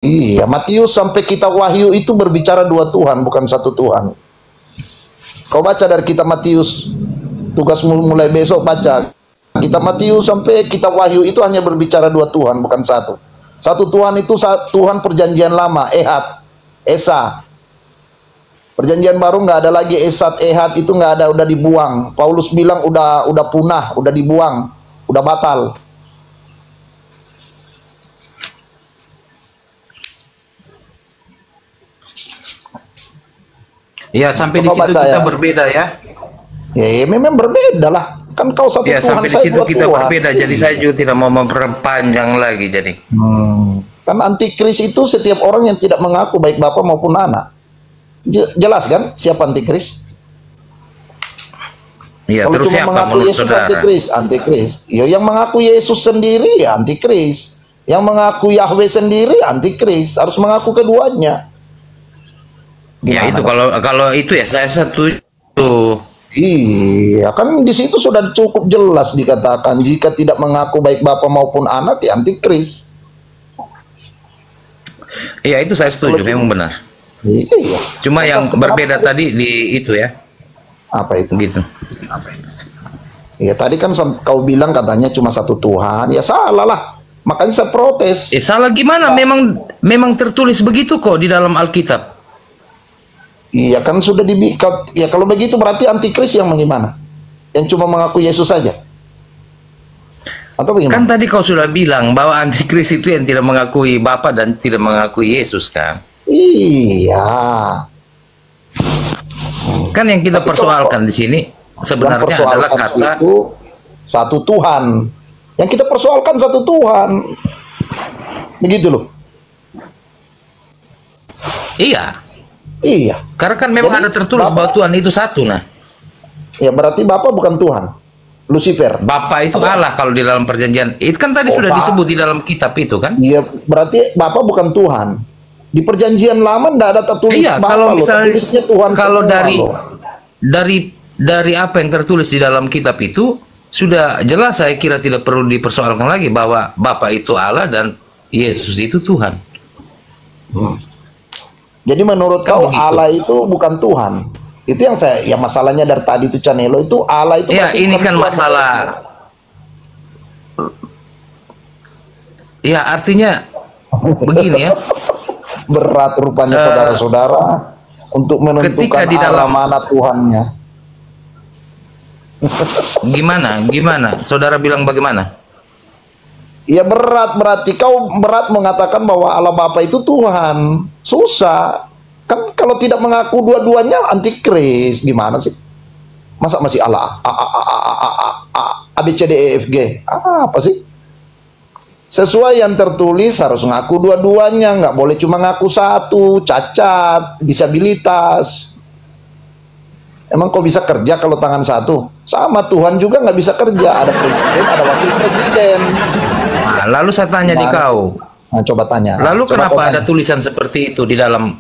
Iya, Matius sampai kitab Wahyu itu berbicara dua Tuhan, bukan satu Tuhan. Kau baca dari kitab Matius, tugasmu mulai besok baca. Kitab Matius sampai kitab Wahyu itu hanya berbicara dua Tuhan, bukan satu. Satu Tuhan itu Tuhan perjanjian lama, Ehad, Esa. Perjanjian baru nggak ada lagi Esat, Ehad itu nggak ada, udah dibuang. Paulus bilang udah punah, udah dibuang, udah batal. Ya, sampai di situ kita berbeda ya. Ya, memang berbeda lah. Kan kau satu ya, Tuhan, sampai di situ kita berbeda. Jadi saya juga tidak mau memperpanjang lagi jadi. Kan antikris itu setiap orang yang tidak mengaku baik Bapa maupun Anak. Jelas kan siapa antikris? Ya, kalau terus cuma siapa mengaku menurut Yesus saudara? antikris. Ya, yang mengaku Yesus sendiri ya antikris. Yang mengaku Yahweh sendiri antikris. Harus mengaku keduanya. Ya itu kalau itu ya saya setuju. Iya, kan di situ sudah cukup jelas dikatakan jika tidak mengaku baik Bapa maupun Anak ya antikris. Iya, itu saya setuju, memang benar. Iya. Cuma yang berbeda tadi di itu ya. Apa itu? Gitu. Ya tadi kan kau bilang katanya cuma satu Tuhan, ya salah lah. Makanya saya protes. Salah gimana? Memang tertulis begitu kok di dalam Alkitab. Iya kan sudah dibikin. Ya kalau begitu berarti antikris yang bagaimana? Yang cuma mengaku Yesus saja? Atau bagaimana? Kan tadi kau sudah bilang bahwa antikris itu yang tidak mengakui Bapa dan tidak mengakui Yesus kan? Iya. Kan yang kita persoalkan di sini sebenarnya adalah kata itu satu Tuhan. Yang kita persoalkan satu Tuhan. Begitu loh. Iya. Iya. Karena kan memang ada tertulis bahwa Tuhan itu satu, nah. Ya berarti Bapa bukan Tuhan. Lucifer. Bapa itu Allah kalau di dalam perjanjian. Itu kan tadi sudah disebut di dalam kitab itu kan? Iya, berarti Bapa bukan Tuhan. Di perjanjian lama tidak ada tertulis Iya, Bapa kalau misalnya Tuhan kalau dari apa yang tertulis di dalam kitab itu sudah jelas, saya kira tidak perlu dipersoalkan lagi bahwa Bapa itu Allah dan Yesus itu Tuhan. Jadi menurut Kan kau begitu. Allah itu bukan Tuhan. Itu yang masalahnya dari tadi itu Canelo itu Allah itu. Ya, ini kan masalah. Ya, artinya begini ya. Berat rupanya saudara-saudara untuk menentukan di dalam mana Tuhannya. Gimana? Saudara bilang bagaimana? Ya berat, berarti kau berat mengatakan bahwa Allah Bapa itu Tuhan. Susah. Kan kalau tidak mengaku dua-duanya antikris, gimana sih? Masa masih Allah A B C D E F G? Apa sih? Sesuai yang tertulis harus ngaku dua-duanya, nggak boleh cuma ngaku satu, cacat, disabilitas. Emang kau bisa kerja kalau tangan satu? Sama Tuhan juga nggak bisa kerja. Ada presiden, ada wakil presiden. Nah, lalu saya tanya di kau. Nah, coba tanya. Lalu kenapa ada tulisan seperti itu di dalam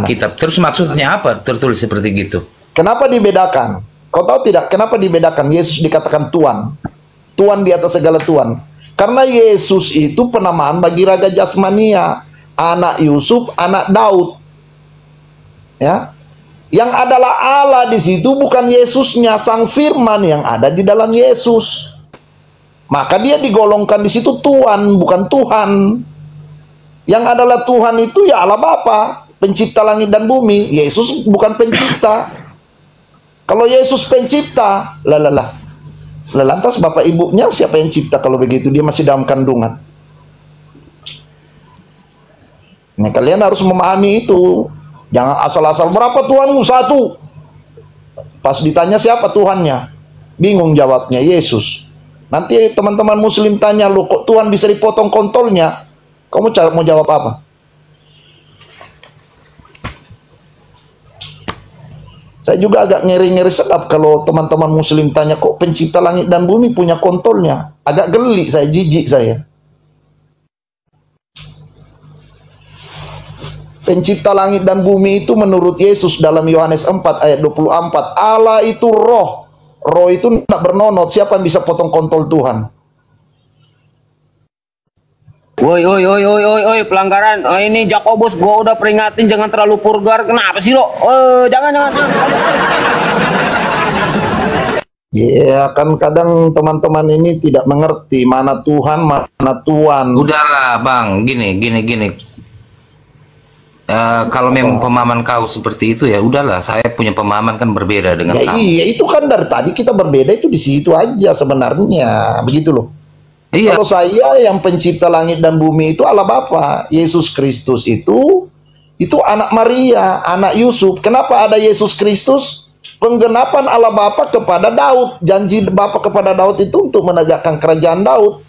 kitab? Terus maksudnya apa tertulis seperti gitu? Kenapa dibedakan? Kau tahu tidak kenapa dibedakan? Yesus dikatakan Tuhan. Tuhan di atas segala Tuhan. Karena Yesus itu penamaan bagi raga jasmania, anak Yusuf, anak Daud. Ya. Yang adalah Allah di situ bukan Yesusnya, Sang Firman yang ada di dalam Yesus. Maka dia digolongkan di situ Tuhan, bukan Tuhan. Yang adalah Tuhan itu ya Allah Bapa, pencipta langit dan bumi. Yesus bukan pencipta. Kalau Yesus pencipta, lantas bapak ibunya siapa yang cipta kalau begitu? Dia masih dalam kandungan. Nah, kalian harus memahami itu. Jangan asal-asal berapa Tuhanmu? Satu. Pas ditanya siapa Tuhannya? Bingung jawabnya, Yesus. Nanti teman-teman muslim tanya, lu kok Tuhan bisa dipotong kontolnya? Kamu mau jawab apa? Saya juga agak ngeri-ngeri sedap kalau teman-teman muslim tanya, kok pencipta langit dan bumi punya kontolnya? Agak geli saya, jijik saya. Pencipta langit dan bumi itu menurut Yesus dalam Yohanes 4 ayat 24, Allah itu roh. Roh itu tidak bernonot. Siapa yang bisa potong kontol Tuhan? Woi, woi, woi, woi, woi, woi, pelanggaran. Oh, ini Jakobus, gua udah peringatin jangan terlalu vulgar. Kenapa sih lo? Jangan, jangan, jangan. Ya kan kadang teman-teman ini tidak mengerti mana Tuhan, mana Tuan. Udahlah bang, gini. Kalau memang pemahaman kau seperti itu ya udahlah, saya punya pemahaman kan berbeda dengan Ya kamu. iya, itu kan dari tadi kita berbeda itu di situ aja sebenarnya, begitu loh. Iya. Kalau saya yang pencipta langit dan bumi itu Allah Bapa, Yesus Kristus itu anak Maria, anak Yusuf. Kenapa ada Yesus Kristus? Penggenapan Allah Bapa kepada Daud, janji Bapa kepada Daud itu untuk menegakkan kerajaan Daud,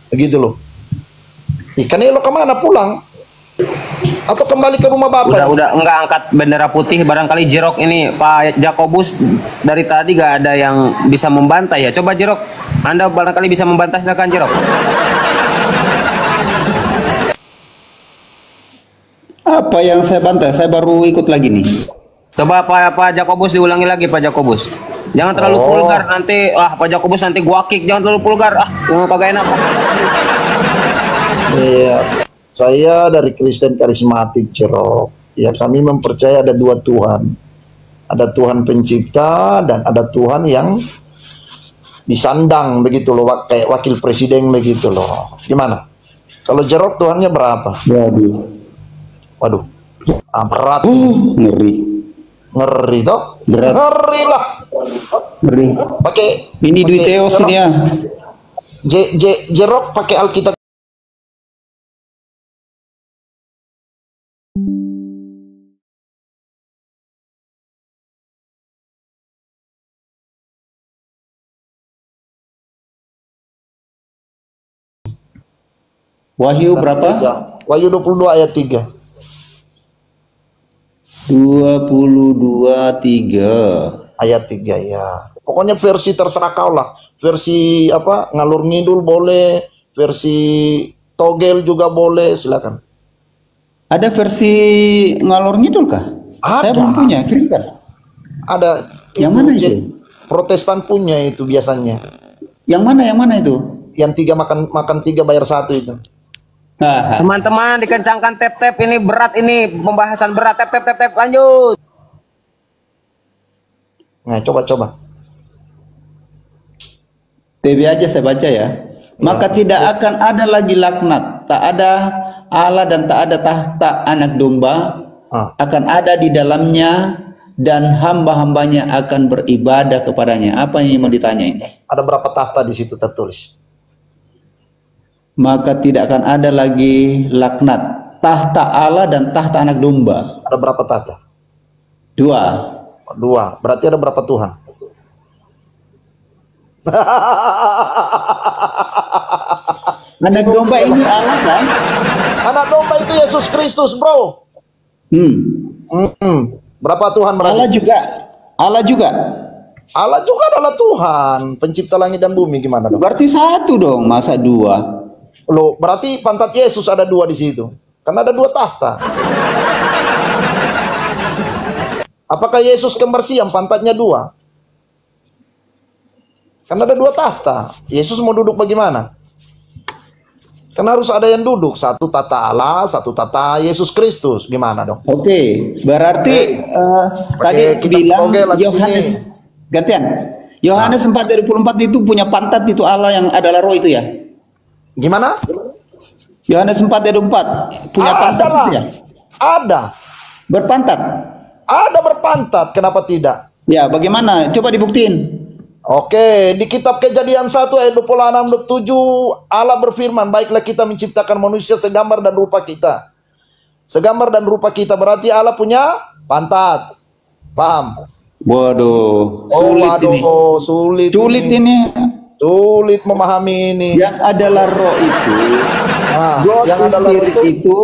begitu loh. Ikan lo kemana pulang? Atau kembali ke rumah Bapak? Udah nggak angkat bendera putih, barangkali Jerok ini Pak Jakobus dari tadi gak ada yang bisa membantah ya. Coba Jerok, Anda barangkali bisa membantah, silakan Jerok. Apa yang saya bantah? Saya baru ikut lagi nih. Coba Pak Jakobus diulangi lagi Pak Jakobus. Jangan terlalu vulgar nanti. Pak Jakobus nanti gua kick, jangan terlalu vulgar. Kagak enak. Iya. Saya dari Kristen Karismatik Jerok. Ya kami mempercaya ada dua Tuhan. Ada Tuhan pencipta dan ada Tuhan yang disandang begitu loh, kayak wakil presiden begitu loh. Gimana? Kalau Jerok Tuhannya berapa? Waduh. Berat. Ngeri. Ngeri toh? Berat. Ngeri lah. Ngeri. Pakai Ini duit Teos ini ya. Jerok pakai Alkitab. Wahyu berapa? Wahyu 22 ayat 3. 22:3. Ayat 3 ya. Pokoknya versi terserah kau lah. Versi apa? Ngalur ngidul boleh, versi togel juga boleh, silakan. Ada versi ngalor ngidul kah? Ada. Saya belum punya, kirimkan. Ada. Yang mana itu? Protestan punya itu biasanya. Yang mana itu? Yang 3 makan 3 bayar 1 itu. Teman-teman dikencangkan tap-tap, ini berat, ini pembahasan berat. Tap lanjut. Nah, coba. TB aja saya baca ya. Maka tidak akan ada lagi laknat, tak ada Allah dan tak ada tahta anak domba, akan ada di dalamnya dan hamba-hambanya akan beribadah kepadanya. Apa yang mau ditanya ini? Ada berapa tahta di situ tertulis? Maka tidak akan ada lagi laknat, tahta Allah dan tahta anak domba. Ada berapa tahta? 2. Berarti ada berapa Tuhan? Anak domba ini Allah kan? Anak domba itu Yesus Kristus, bro. Berapa Tuhan berarti? Allah juga. Allah juga adalah Tuhan, pencipta langit dan bumi. Gimana dong? Berarti 1 dong, masa 2? Loh, berarti pantat Yesus ada 2 di situ. Karena ada 2 tahta. Apakah Yesus kembar siam pantatnya 2? Karena ada 2 tahta. Yesus mau duduk bagaimana? Karena harus ada yang duduk. 1 tahta Allah, 1 tahta Yesus Kristus. Gimana dong? Oke, berarti tadi bilang Yohanes gantian. Yohanes 4:24 itu punya pantat, itu Allah yang adalah roh itu ya? Gimana? Yohanes 4:24 punya pantat itu ya? Ada. Berpantat? Ada berpantat, kenapa tidak? Ya, bagaimana? Coba dibuktiin. Oke, di kitab Kejadian 1 ayat 26-27 Allah berfirman, baiklah kita menciptakan manusia segambar dan rupa kita. Segambar dan rupa kita berarti Allah punya pantat. Paham? Waduh, sulit ini. Sulit memahami ini. Yang adalah roh itu, yang adalah spirit itu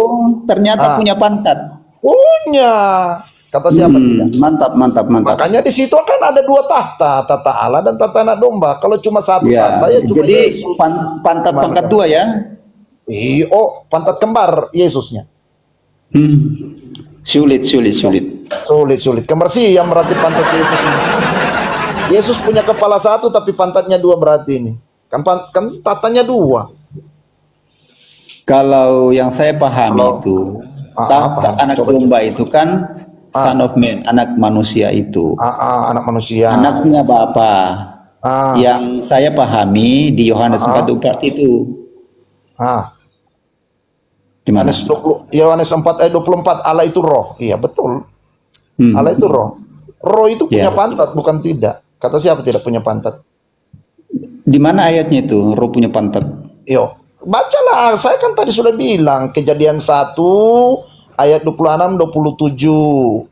ternyata punya pantat. Punya. Kata siapa tidak? Mantap. Makanya di situ kan ada 2 tahta, tahta Allah dan tahta anak domba. Kalau cuma 1 tahta ya cuma jadi Yesus. pantat pangkat 2 ya? Pantat kembar Yesusnya. Sulit. Kembar siam berarti pantat Yesus ini. Yesus punya kepala 1 tapi pantatnya 2 berarti ini. Kan tatanya 2. Kalau yang saya pahami Kalau- itu, paham. anak Coba, domba itu kan son of man, anak manusia itu. anak manusia. Anaknya Bapa. Ah, Yang saya pahami di Yohanes 4:24 itu. ah. Gimana? Yohanes 4 ayat 24, Allah itu roh. Iya, betul. Hmm. Allah itu roh. Roh itu punya Ya. pantat, bukan tidak. Kata siapa tidak punya pantat? Di mana ayatnya itu? Roh punya pantat. Yo, bacalah. Saya kan tadi sudah bilang Kejadian 1 ayat 26 27.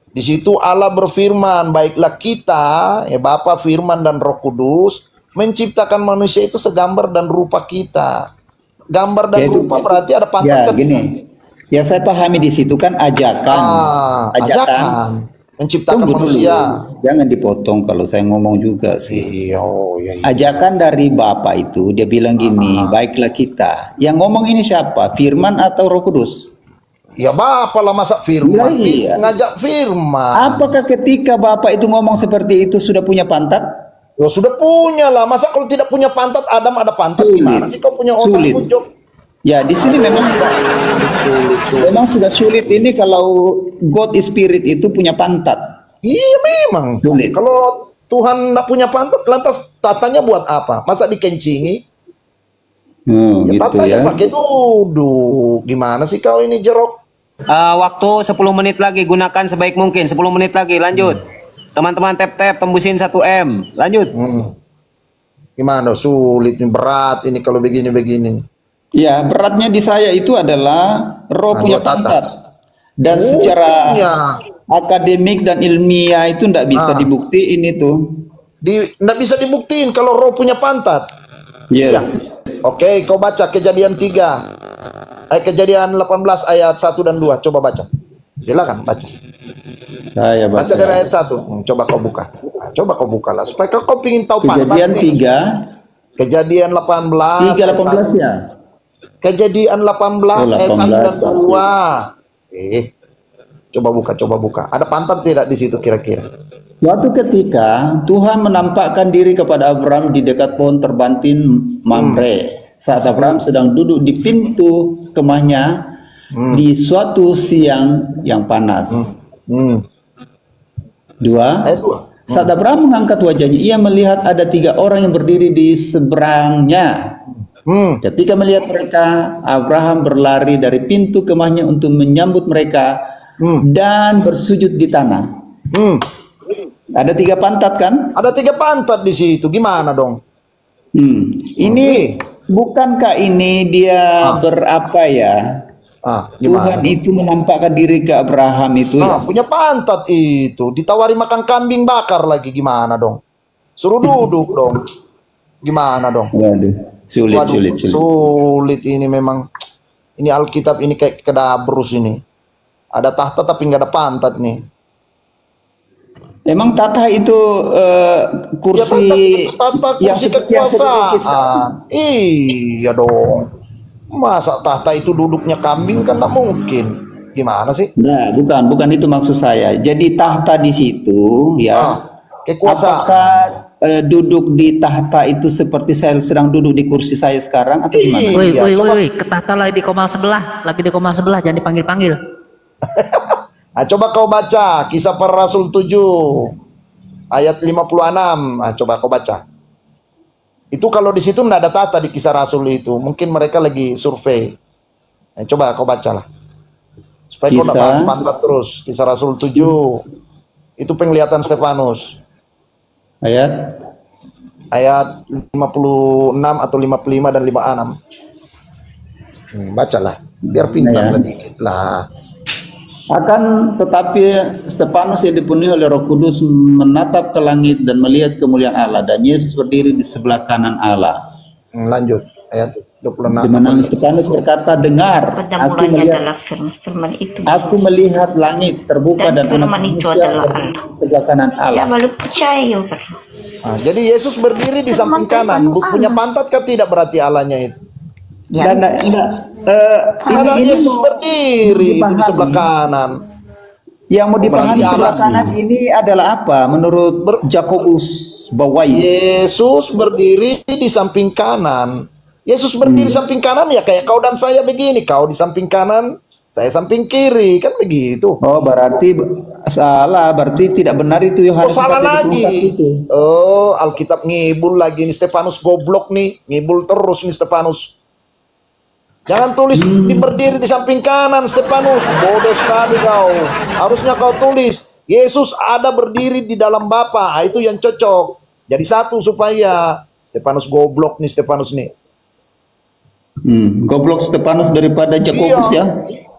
Di situ Allah berfirman, baiklah kita, ya Bapa, Firman dan Roh Kudus menciptakan manusia itu segambar dan rupa kita. Gambar dan Ya, itu- rupa berarti ada pantat Ya, kan? gini. Ya saya pahami di situ kan ajakan. Ajakan menciptakan Tunggu dulu. manusia. Jangan dipotong kalau saya ngomong juga sih. Iya, iya. Ajakan dari Bapa itu dia bilang gini, baiklah kita. Yang ngomong ini siapa? Firman atau Roh Kudus? Ya Bapak lah, masa firman. Iya. Ngajak firman. Apakah ketika Bapak itu ngomong seperti itu sudah punya pantat? Ya sudah punya lah. Masa kalau tidak punya pantat, Adam ada pantat, Sulit. gimana sih kau punya otak Sulit. pucuk? Ya, di sini memang sudah sulit ini kalau God Spirit itu punya pantat. Iya memang. Sulit. Kalau Tuhan tidak punya pantat, lantas tatanya buat apa? Masa dikencingi? Oh, Ya gitu tatanya ya. pakai duduk. Gimana sih kau ini jerok? Waktu 10 menit lagi, gunakan sebaik mungkin. 10 menit lagi, lanjut. Teman-teman tap-tap, tembusin 1M. Lanjut. Gimana? Sulit nih, berat ini kalau begini-begini. Ya, beratnya di saya itu adalah roh punya Anggota pantat. Dan Oh, secara iya. akademik dan ilmiah itu tidak bisa dibuktiin itu. Nggak bisa dibuktiin kalau roh punya pantat. Yes. Oke, kau baca Kejadian 3. Kejadian 18 ayat 1 dan 2. Coba baca. Silakan baca. Saya baca. Baca dari ayat 1. Coba kau buka. Nah, coba kau buka lah supaya kau pingin tahu Kejadian pantat. 3, Kejadian 18 ayat 18 1. ya. Kejadian 18 Oh, ayat 1 dan 18, 2. Coba buka. Ada pantat tidak di situ kira-kira? Suatu ketika Tuhan menampakkan diri kepada Abraham di dekat pohon terbantin Mamre. Saat Abraham sedang duduk di pintu kemahnya di suatu siang yang panas. Dua. Ayat 2. Saat Abraham mengangkat wajahnya, ia melihat ada 3 orang yang berdiri di seberangnya. Ketika melihat mereka, Abraham berlari dari pintu kemahnya untuk menyambut mereka dan bersujud di tanah. Ada 3 pantat kan? Ada 3 pantat di situ. Gimana dong? Ini bukankah ini dia berapa ya? Tuhan Gimana? itu menampakkan diri ke Abraham itu ya. Punya pantat itu. Ditawari makan kambing bakar lagi. Gimana dong? Suruh duduk dong. Gimana dong? Waduh, Waduh, sulit. sulit ini memang. Ini Alkitab ini kayak kedabrus ini. Ada tahta tapi nggak ada pantat nih. Emang tahta itu kursi tahta yang kursi seperti yang sering dilukis, kan? kekuasaan. Iya dong. Masa tahta itu duduknya kambing kan nggak mungkin. Gimana sih? Nah, bukan itu maksud saya. Jadi tahta di situ ya. Kekuasaan. Apakah duduk di tahta itu seperti saya sedang duduk di kursi saya sekarang atau gimana? Woi, ke tahta lagi di komal sebelah, jangan dipanggil-panggil. Nah, coba kau baca Kisah Para Rasul 7 ayat 56. Nah, coba kau baca. Itu kalau di situ nggak ada tahta di Kisah Rasul itu, mungkin mereka lagi survei. Nah, coba kau bacalah. Supaya kau nggak bahas pantat terus. Kisah Rasul 7 itu penglihatan Stefanus. Ayat 56 atau 55 dan 56. Bacalah, biar pintar sedikit lah. Akan tetapi Stefanus yang dipenuhi oleh Roh Kudus menatap ke langit dan melihat kemuliaan Allah, dan Yesus berdiri di sebelah kanan Allah. Lanjut ayat 26. Di mana Stefanus berkata, "Dengar, Pada mulanya adalah firman itu. aku melihat langit terbuka dan firman itu adalah Allah. sebelah kanan Ya Allah." baru percaya Nah, jadi Yesus berdiri di samping kanan. Punya pantat kah tidak berarti Allahnya itu? Dan Karena ini Yesus berdiri di dipahami. sebelah kanan. yang mau dipahami Berarti sebelah Allah. kanan ini adalah apa menurut Jakobus Bawais? Yesus berdiri di samping kanan. Yesus berdiri samping kanan ya kayak kau dan saya begini. Kau di samping kanan, saya samping kiri, kan begitu. Oh, berarti salah, berarti tidak benar itu Oh, Yohanes salah 4:24 lagi. itu. Oh, Alkitab ngibul lagi nih, Stefanus goblok nih, ngibul terus nih Stefanus. Jangan tulis berdiri di samping kanan, Stefanus. Bodoh sekali kau. Harusnya kau tulis Yesus ada berdiri di dalam Bapa. Itu yang cocok. Jadi satu supaya Stefanus goblok nih, Stefanus nih. Goblok Stefanus daripada Jakobus ya.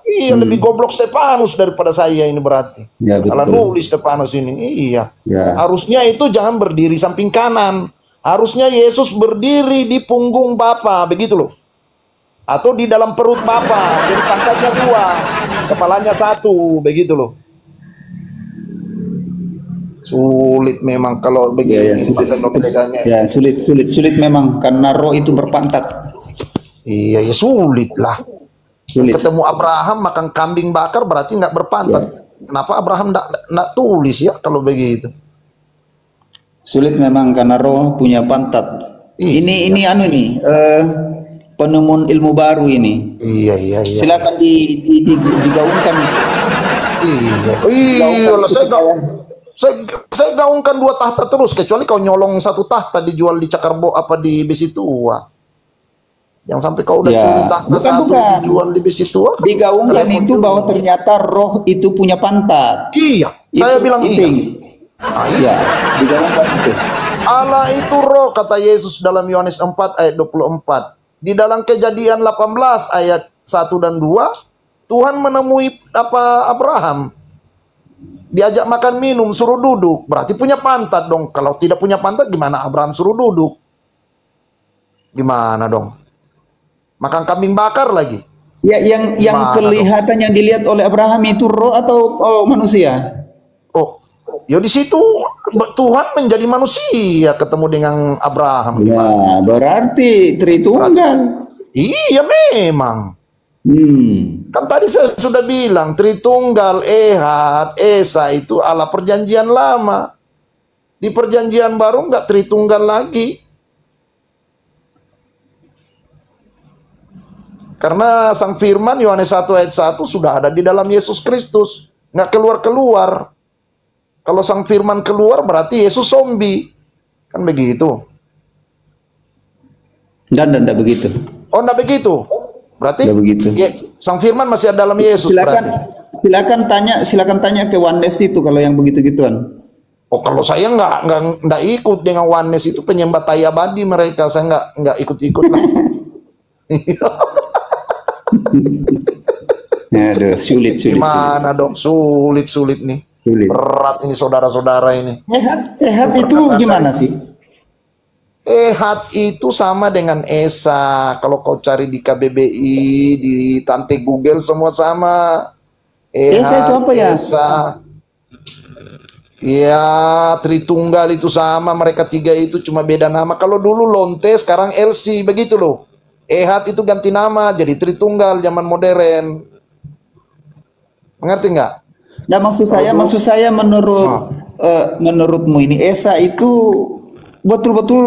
Iya, lebih goblok Stefanus daripada saya ini berarti. Ya, betul. Salah nulis Stefanus ini. Iya. Ya. Harusnya itu jangan berdiri samping kanan. Harusnya Yesus berdiri di punggung Bapa, begitu loh. Atau di dalam perut Bapa. Jadi pangkatnya 2, kepalanya 1, begitu loh. Sulit memang kalau begini. Sulit memang karena roh itu berpantat. Iya, ya sulit lah. Sulit. Ketemu Abraham makan kambing bakar berarti nggak berpantat. Kenapa Abraham nggak tulis ya kalau begitu? Sulit memang karena roh punya pantat. Iya. Ini anu nih penemuan ilmu baru ini. Iya. Silakan digaungkan. Iya, saya gaungkan 2 tahta terus, kecuali kau nyolong 1 tahta dijual di Cakarbo apa di Besi Tua. Yang sampai kau udah curi tahta bukan. dijual di Besi Tua. Digaungkan itu bahwa ternyata roh itu punya pantat. Iya, saya bilang itu. Iya. Digaungkan itu. Allah itu roh, kata Yesus dalam Yohanes 4 ayat 24. Di dalam Kejadian 18 ayat 1 dan 2, Tuhan menemui Abraham. Diajak makan minum, suruh duduk. Berarti punya pantat dong. Kalau tidak punya pantat, gimana Abraham suruh duduk? Gimana dong? Makan kambing bakar lagi. Ya, yang kelihatan dong? Yang dilihat oleh Abraham itu roh atau manusia? Oh, ya di situ Tuhan menjadi manusia ketemu dengan Abraham. Ya, berarti Tritunggal. Iya memang. Kan tadi saya sudah bilang Tritunggal, Ehad, Esa itu Allah perjanjian lama. Di perjanjian baru nggak Tritunggal lagi. Karena Sang Firman Yohanes 1 ayat 1 sudah ada di dalam Yesus Kristus. Nggak keluar-keluar. Kalau Sang Firman keluar berarti Yesus zombie. Kan begitu. Dan tidak begitu. Oh, tidak begitu. Berarti begitu. Ya, Sang Firman masih ada dalam Yesus. Silakan tanya ke Oneness itu kalau yang begitu-gituan. Oh, kalau saya nggak ikut dengan Oneness itu, penyembah tai abadi mereka, saya nggak ikut-ikut lah. Aduh, sulit. Gimana dong? Sulit nih. Sulit. Berat ini saudara-saudara ini. Ehad itu gimana sih? Ehad itu sama dengan Esa. Kalau kau cari di KBBI, di Tante Google semua sama. Esa itu apa ya? Esa. Ya, Tritunggal itu sama. Mereka 3 itu cuma beda nama. Kalau dulu Lonte, sekarang LC, begitu loh. Ehad itu ganti nama jadi Tritunggal zaman modern. Mengerti nggak? Nah, maksud saya menurutmu ini Esa itu betul-betul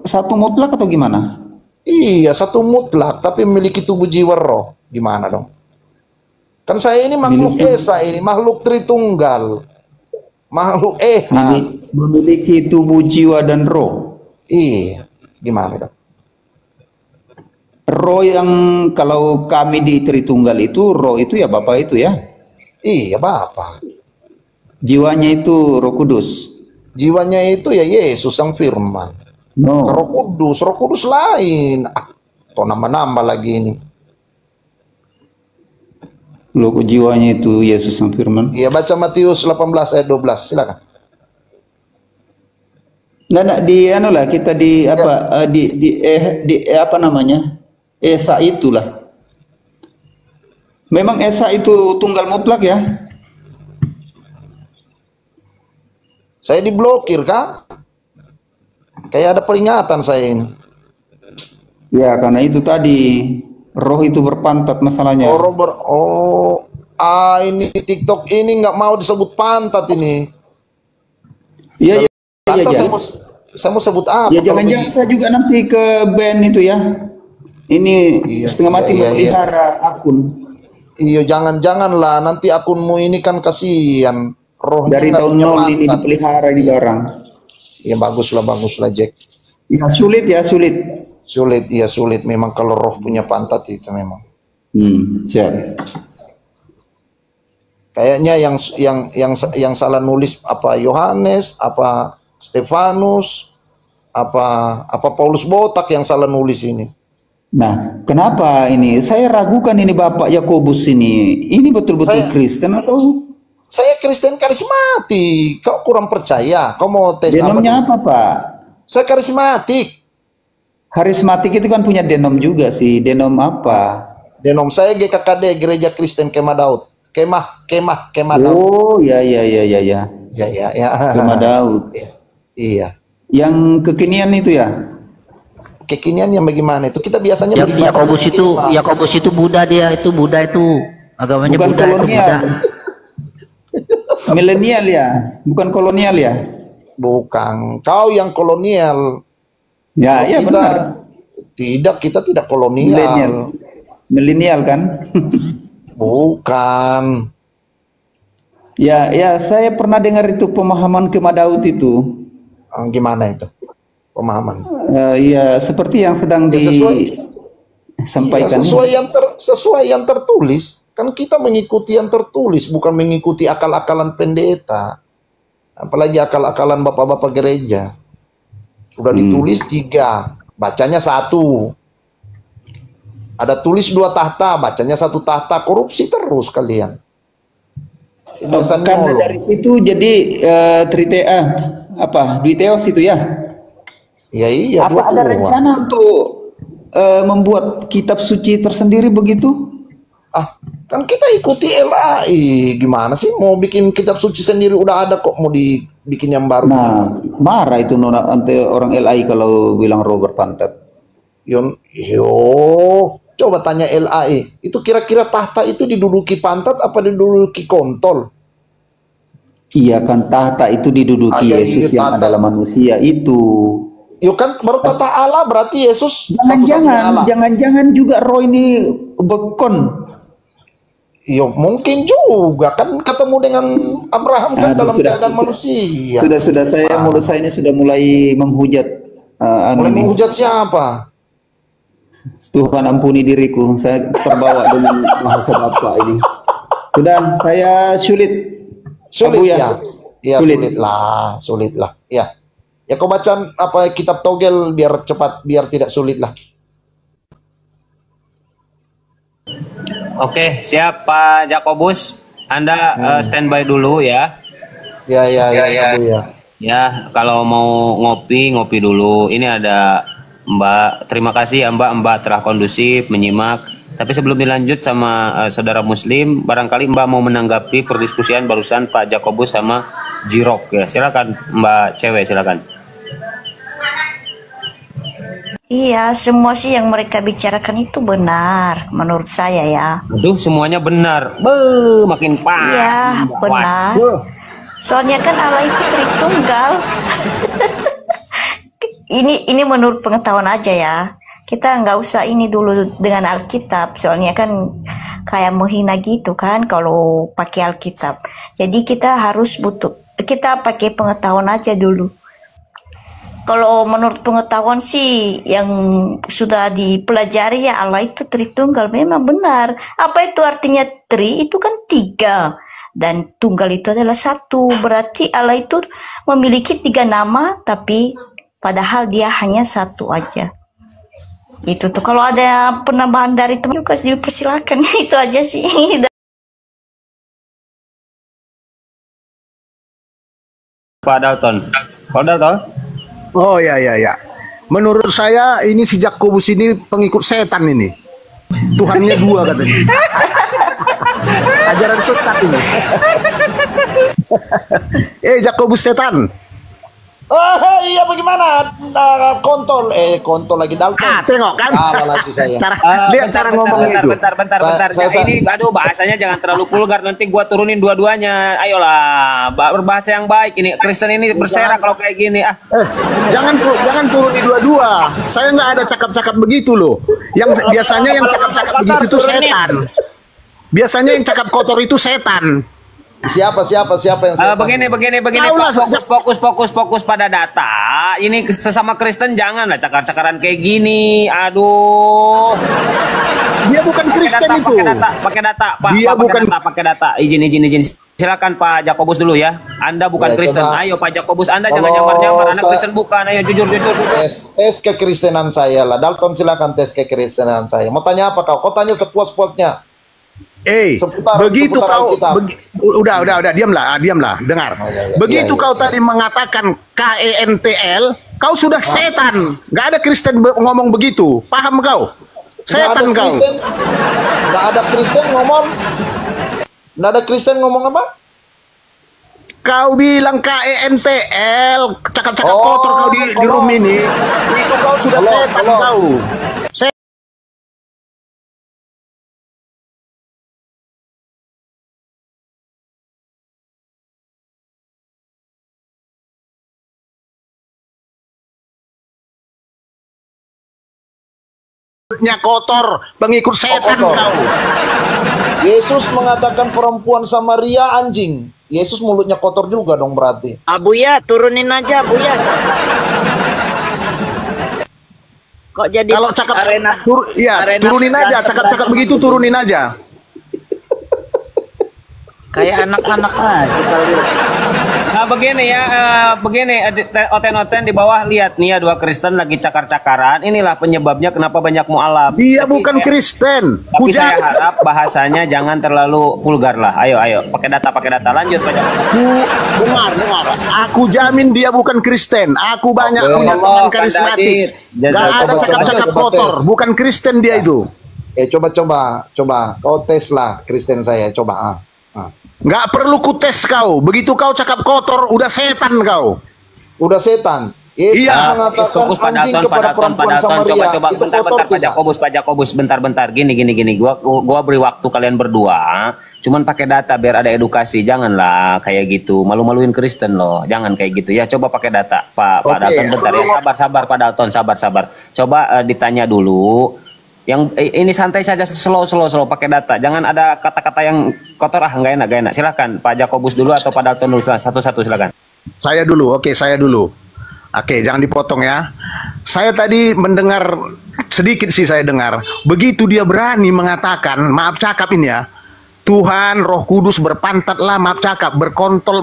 satu mutlak atau gimana? Iya, satu mutlak tapi memiliki tubuh jiwa roh. Gimana dong? Kan saya ini makhluk Esa, ini makhluk Tritunggal. Makhluk Ehad. Memiliki tubuh jiwa dan roh. Iya, gimana dong? Roh yang kalau kami di Tritunggal itu roh itu ya Bapa itu ya. Iya, Bapa. Jiwanya itu Roh Kudus. Jiwanya itu ya Yesus Sang Firman. No. Roh Kudus lain. Atau nama-nama lagi ini. Loh, jiwanya itu Yesus Sang Firman. Iya, baca Matius 18 ayat 12, silakan. Nggak di anu lah kita di apa apa namanya? Esa itulah. Memang Esa itu tunggal mutlak ya? Saya diblokir, Kak. Kayak ada peringatan saya ini. Ya, karena itu tadi roh itu berpantat masalahnya. Ini TikTok ini nggak mau disebut pantat ini. Iya. Saya mau sebut apa? Ya jangan-jangan saya juga nanti ke band itu ya. Ini Iya, setengah mati iya, iya, memelihara akun. Iya, jangan-janganlah nanti akunmu ini kan kasihan. Rohnya Dari nggak tahun punya 0 ini pangkat. dipelihara ini barang. Ya baguslah Jack. Ya sulit ya, sulit. Sulit, iya sulit. Memang kalau roh punya pantat itu memang. Siap. Kayaknya yang salah nulis apa Yohanes, apa Stefanus, apa Paulus Botak yang salah nulis ini. Nah, kenapa ini? Saya ragukan ini Bapak Yakobus ini. Ini betul-betul Kristen atau Saya Kristen karismatik. Kau kurang percaya? Kau mau tes denomnya apa, Pak? Saya karismatik. Karismatik itu kan punya denom juga sih. Denom apa? Denom saya GKKD, Gereja Kristen Kemah Daud. Kemah Daud. Oh, ya. Ya. Kemah Daud. Iya. Yang kekinian itu ya? Kekinian yang bagaimana itu? Kita biasanya Yakobus itu Buddha, dia itu Buddha, itu agamanya Bukan Buddha, itu kolonial. Buddha. Milenial ya? Bukan kolonial ya? Bukan. Kau yang kolonial. Ya, iya Kita- benar. Kita tidak kolonial. Milenial kan? Bukan. Ya, saya pernah dengar itu pemahaman Kemah Daud itu. Gimana itu? Pemahaman. Ya, seperti yang sedang Ya, disampaikan. Iya, sesuai yang tertulis. Kan kita mengikuti yang tertulis, bukan mengikuti akal-akalan pendeta. Apalagi akal-akalan bapak-bapak gereja. Sudah ditulis 3, bacanya 1. Ada tulis 2 tahta, bacanya 1 tahta. Korupsi terus kalian. Karena dari situ jadi Duiteos itu ya? Ya iya. Apa ada rencana untuk membuat kitab suci tersendiri begitu? Kan kita ikuti LAI. Gimana sih mau bikin kitab suci sendiri, udah ada kok, mau dibikin yang baru. Nah, marah itu nanti orang LAI kalau bilang Robert pantat. Coba tanya LAI. Itu kira-kira tahta itu diduduki pantat apa diduduki kontol? Iya kan, tahta itu diduduki Yesus yang adalah manusia itu. Kan baru tahta Allah, berarti Yesus Jangan-jangan juga roh ini bekon. Mungkin juga kan ketemu dengan Abraham kan dalam keadaan manusia. Sudah mulut saya ini sudah mulai menghujat. Menghujat siapa? Tuhan ampuni diriku, saya terbawa dengan bahasa Bapak ini. Sudah, saya sulit ya. Iya, sulit lah. Ya. Ya kau baca kitab Togel biar cepat, biar tidak sulit lah. Oke, siap Pak Jakobus. Anda standby dulu ya. Ya. Ya, kalau mau ngopi dulu. Ini ada Mbak. Terima kasih ya Mbak telah kondusif menyimak. Tapi sebelum dilanjut sama saudara Muslim, barangkali Mbak mau menanggapi perdiskusian barusan Pak Jakobus sama Jirok ya. Silakan Mbak Cewek, silakan. Iya, semua sih yang mereka bicarakan itu benar, menurut saya ya. Aduh, semuanya benar. Makin parah. Iya, benar. Soalnya kan Allah itu Tritunggal. Ini menurut pengetahuan aja ya. Kita nggak usah ini dulu dengan Alkitab. Soalnya kan kayak menghina gitu kan kalau pakai Alkitab. Jadi kita kita pakai pengetahuan aja dulu. Kalau menurut pengetahuan sih yang sudah dipelajari ya, Allah itu Tritunggal, memang benar. Apa itu artinya tri? Itu kan 3 dan tunggal itu adalah 1. Berarti Allah itu memiliki 3 nama, tapi padahal dia hanya 1 aja. Itu tuh, kalau ada penambahan dari teman juga dipersilakan. Itu aja sih. Pak Dalton. Oh ya. Menurut saya ini si Jakobus ini pengikut setan ini. Tuhannya 2 katanya. Ajaran sesat ini. Jakobus setan. Oh iya bagaimana? Kontol lagi Dalton. Tengok kan? Salah lagi saya. Lihat cara ngomongnya itu. Bentar. Ini aduh bahasanya jangan terlalu vulgar, nanti gua turunin dua-duanya. Ayolah, berbahasa yang baik. Ini Kristen ini berserak kalau kayak gini. Jangan turunin dua-dua. Saya nggak ada cakap-cakap begitu loh. Yang biasanya yang cakap-cakap begitu itu setan. Biasanya yang cakap kotor itu setan. Siapa yang begini fokus pada data. Ini sesama Kristen janganlah cakar-cakaran kayak gini. Aduh. Dia bukan Kristen itu. Pakai data, Pak. Dia bukan pakai data. Izin. Silakan Pak Jakobus dulu ya. Anda bukan Kristen. Ayo Pak Jakobus, Anda jangan nyamar-nyamar. Anda Kristen bukan. Ayo jujur. Tes kekristenan saya lah. Dalton silakan tes kekristenan saya. Mau tanya apa kau? Kau tanya sepuas-puasnya. Begitu kau udah diamlah, dengar. Begitu kau tadi mengatakan KENTL, kau sudah setan. Nggak ada Kristen ngomong begitu. Paham kau? Setan kau. Nggak ada Kristen ngomong apa? Kau bilang KENTL, cakap-cakap kotor kau di room ini. Itu kau sudah setan kau. Kotor, pengikut setan kau. Yesus mengatakan perempuan Samaria anjing. Yesus mulutnya kotor juga dong berarti. Abuya, turunin aja Abuya. Kok jadi kalau cakap arena turunin aja, cakap-cakap begitu turunin aja. Kayak anak-anak aja kali. Nah begini oten-oten di bawah lihat nih ya, dua Kristen lagi cakar-cakaran. Inilah penyebabnya kenapa banyak mualaf. Dia bukan Kristen. Tapi saya harap bahasanya jangan terlalu vulgar lah. Ayo pakai data lanjut Pak. Dengar. Aku jamin dia bukan Kristen. Aku banyak punya teman karismatik. Gak ada cakap-cakap kotor. Bukan Kristen dia itu. Coba. Kau tes lah Kristen saya. Coba. Nggak perlu kutes kau. Begitu kau cakap kotor, udah setan kau. Udah setan. Iya. Fokus pada perempuan Samaria. Coba bentar Pak Jakobus bentar. Gini. Gua beri waktu kalian berdua. Cuman pakai data biar ada edukasi. Janganlah kayak gitu. Malu-maluin Kristen loh. Jangan kayak gitu ya. Coba pakai data Pak Dalton bentar ya. Sabar Pak Dalton, sabar. Coba ditanya dulu. Yang ini santai saja, slow pakai data. Jangan ada kata-kata yang kotor, nggak enak. Silakan Pak Jakobus dulu atau Pak Dalton dulu, satu-satu silakan. Saya dulu. Oke, jangan dipotong ya. Saya tadi mendengar sedikit sih saya dengar. Begitu dia berani mengatakan, maaf cakap ini ya. Tuhan Roh Kudus berpantatlah, berkontol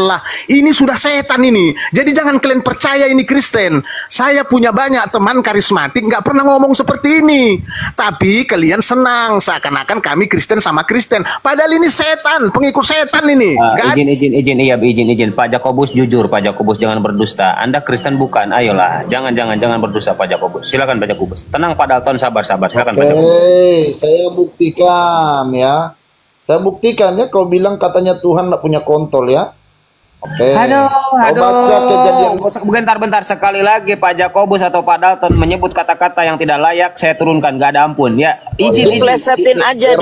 lah. Ini sudah setan ini. Jadi jangan kalian percaya ini Kristen. Saya punya banyak teman karismatik nggak pernah ngomong seperti ini. Tapi kalian senang seakan-akan kami Kristen sama Kristen. Padahal ini setan, pengikut setan ini. Izin. Pak Jakobus jujur, Pak Jakobus jangan berdusta. Anda Kristen bukan? Ayolah, jangan berdusta Pak Jakobus. Silakan Pak Jakobus. Tenang Pak Dalton, sabar. Silakan Pak Jakobus. Saya buktikan ya. Saya buktikan ya, kau bilang katanya Tuhan nggak punya kontol ya. Oke. Aduh. Baca kejadian. Bentar sekali lagi Pak Jakobus atau Pak Dalton menyebut kata-kata yang tidak layak, saya turunkan, gak ada ampun ya. Diplesetin aja.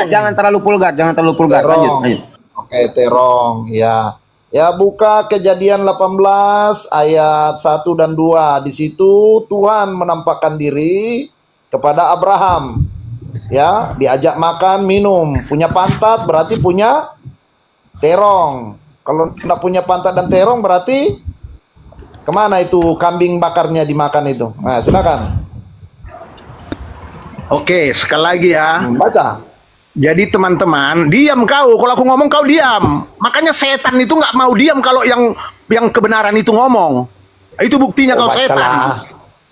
Jangan terlalu vulgar. Lanjut. Oke, terong ya. Ya, buka Kejadian 18 ayat 1 dan 2. Di situ Tuhan menampakkan diri kepada Abraham. Ya, diajak makan, minum, punya pantat berarti punya terong. Kalau tidak punya pantat dan terong berarti kemana itu kambing bakarnya dimakan itu? Nah, silakan. Oke, sekali lagi ya. Baca. Jadi teman-teman, diam kau. Kalau aku ngomong kau diam. Makanya setan itu nggak mau diam kalau yang kebenaran itu ngomong. Itu buktinya kau setan.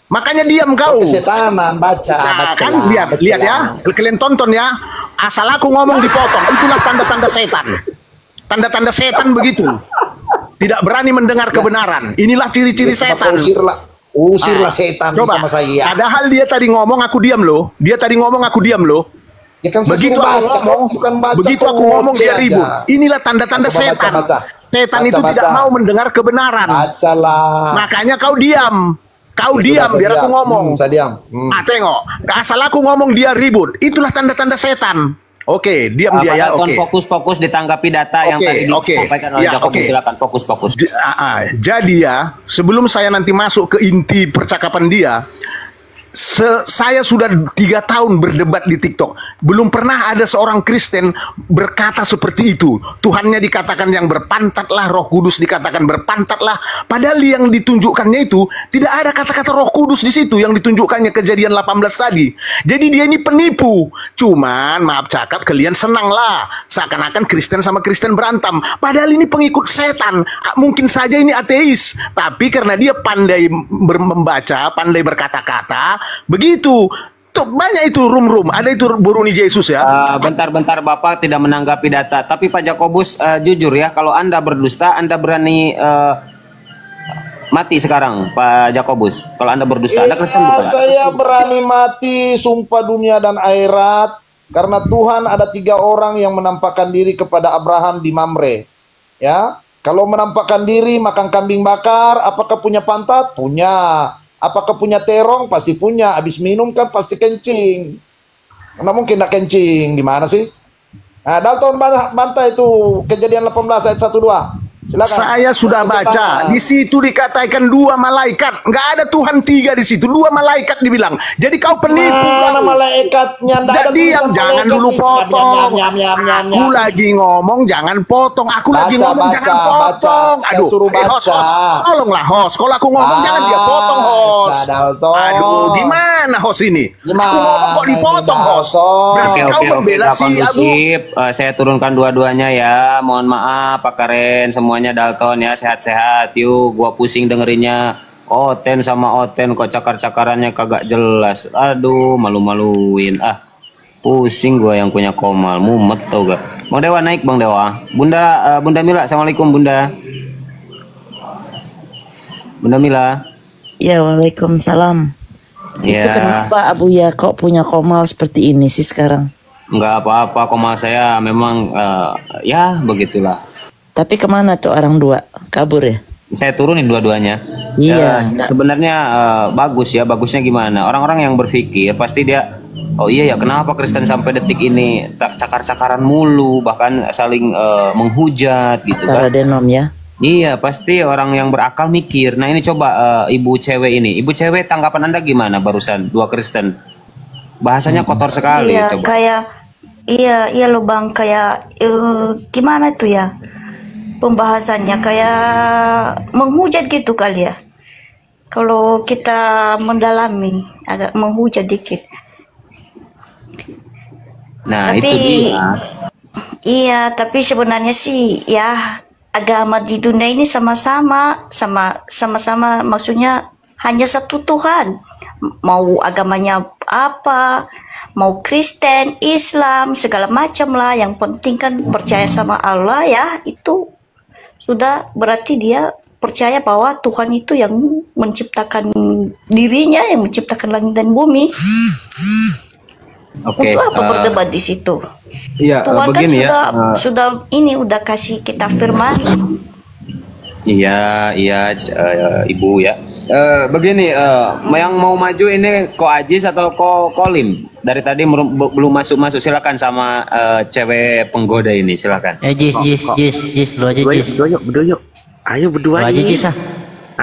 Makanya diam kau. Kesetanan, baca. Kan lihat ya. Kalian tonton ya. Asal aku ngomong dipotong. Itulah tanda-tanda setan. Tanda-tanda setan begitu. Tidak berani mendengar kebenaran. Inilah ciri-ciri setan. Usirlah setan coba. Sama saya. Padahal dia tadi ngomong aku diam loh. Ya kan saya Begitu suruh aku baca, ngomong, bukan baca begitu kok aku ngomong dia ngoceh ribut. aja. Inilah tanda-tanda Coba setan. baca. Setan Baca, itu tidak baca. mau mendengar kebenaran. Bacalah. Makanya kau diam. Kau Ya diam sudah, saya biar aku diam. ngomong. Saya diam. Ah, tengok. Asal aku ngomong dia ribut. Itulah tanda-tanda setan. Oke, diam dia ya. Pak Dalton, Oke. fokus-fokus ditanggapi data yang Oke, tadi oke. disampaikan oleh Ya, Jacob. oke. Silakan fokus-fokus. Jadi ya, sebelum saya nanti masuk ke inti percakapan dia, saya sudah 3 tahun berdebat di TikTok. Belum pernah ada seorang Kristen berkata seperti itu. Tuhannya dikatakan yang berpantatlah, Roh Kudus dikatakan berpantatlah. Padahal yang ditunjukkannya itu tidak ada kata-kata Roh Kudus di situ yang ditunjukkannya Kejadian 18 tadi. Jadi dia ini penipu. Cuman maaf cakap, kalian senang lah seakan-akan Kristen sama Kristen berantem. Padahal ini pengikut setan. Mungkin saja ini ateis, tapi karena dia pandai membaca, pandai berkata-kata, begitu. Tuh, banyak itu rum-rum. Ada itu Boruni Yesus ya. Bentar-bentar Bapak tidak menanggapi data. Tapi Pak Jakobus, jujur ya, kalau Anda berdusta, Anda berani mati sekarang, Pak Jakobus. Kalau Anda berdusta, Anda Kristen bukan? Saya berani mati, sumpah dunia dan akhirat, karena Tuhan ada 3 orang yang menampakkan diri kepada Abraham di Mamre. Ya, kalau menampakkan diri makan kambing bakar, apakah punya pantat? Punya. Apakah punya terong? Pasti punya. Habis minum kan pasti kencing. Mana mungkin tidak kencing? Gimana sih? Nah, Dalton bantah itu Kejadian 18 ayat 1-2. Silakan. Saya sudah baca. Di situ dikatakan 2 malaikat. Nggak ada Tuhan 3 di situ. 2 malaikat dibilang. Jadi kau penipu. Mana Kau. malaikatnya? Jadi jangan dulu potong. Aku lagi ngomong, jangan potong. Aku lagi ngomong, jangan potong. Aduh, host. Tolonglah host. Kalau aku ngomong, jangan dia potong host. Aduh, gimana host ini? Aku ngomong kok dipotong host. Berarti kau membela si Agus. Saya turunkan dua-duanya ya. Mohon maaf Pak Karen, semuanya Dalton ya, sehat-sehat. Yuk, gua pusing dengerinnya. Oten sama Oten kok cakar-cakarannya kagak jelas. Aduh, malu-maluin. Pusing gua yang punya Komal, mumet tau gak. Bang Dewa naik, Bang Dewa. Bunda Mila, assalamualaikum Bunda. Bunda Mila. Ya, waalaikumsalam. Ya. Itu kenapa Abu ya kok punya Komal seperti ini sih sekarang? Enggak apa-apa, Komal saya memang ya begitulah. Tapi kemana tuh orang 2? Kabur ya? Saya turunin dua-duanya. Iya. Sebenarnya bagus ya. Bagusnya gimana? Orang-orang yang berpikir pasti dia, oh iya ya, kenapa Kristen sampai detik ini cakar-cakaran mulu, bahkan saling menghujat gitu kan? Denom ya. Iya, pasti orang yang berakal mikir. Nah ini coba ibu cewek ini. Ibu cewek, tanggapan Anda gimana barusan 2 Kristen? Bahasanya kotor sekali. Iya, Coba. kayak iya loh Bang, kayak gimana tuh ya? Pembahasannya kayak menghujat gitu kali ya. Kalau kita mendalami agak menghujat dikit. Nah, Tapi itu dia. iya, tapi sebenarnya sih ya agama di dunia ini sama-sama maksudnya hanya satu Tuhan. Mau agamanya apa, mau Kristen, Islam, segala macam lah. Yang penting kan percaya sama Allah ya, itu sudah berarti dia percaya bahwa Tuhan itu yang menciptakan dirinya, yang menciptakan langit dan bumi. Oke. Untuk apa berdebat di situ? Iya, Tuhan kan begini sudah ini udah kasih kita firman. Iya, Ibu ya. Begini, yang mau maju ini Ko Ajis atau Ko Kolim? Dari tadi belum masuk. Silakan sama cewek penggoda ini, silakan. Jis, lu aja Jis. Berdua yuk. Ayo berdua Lu aja Jis ah.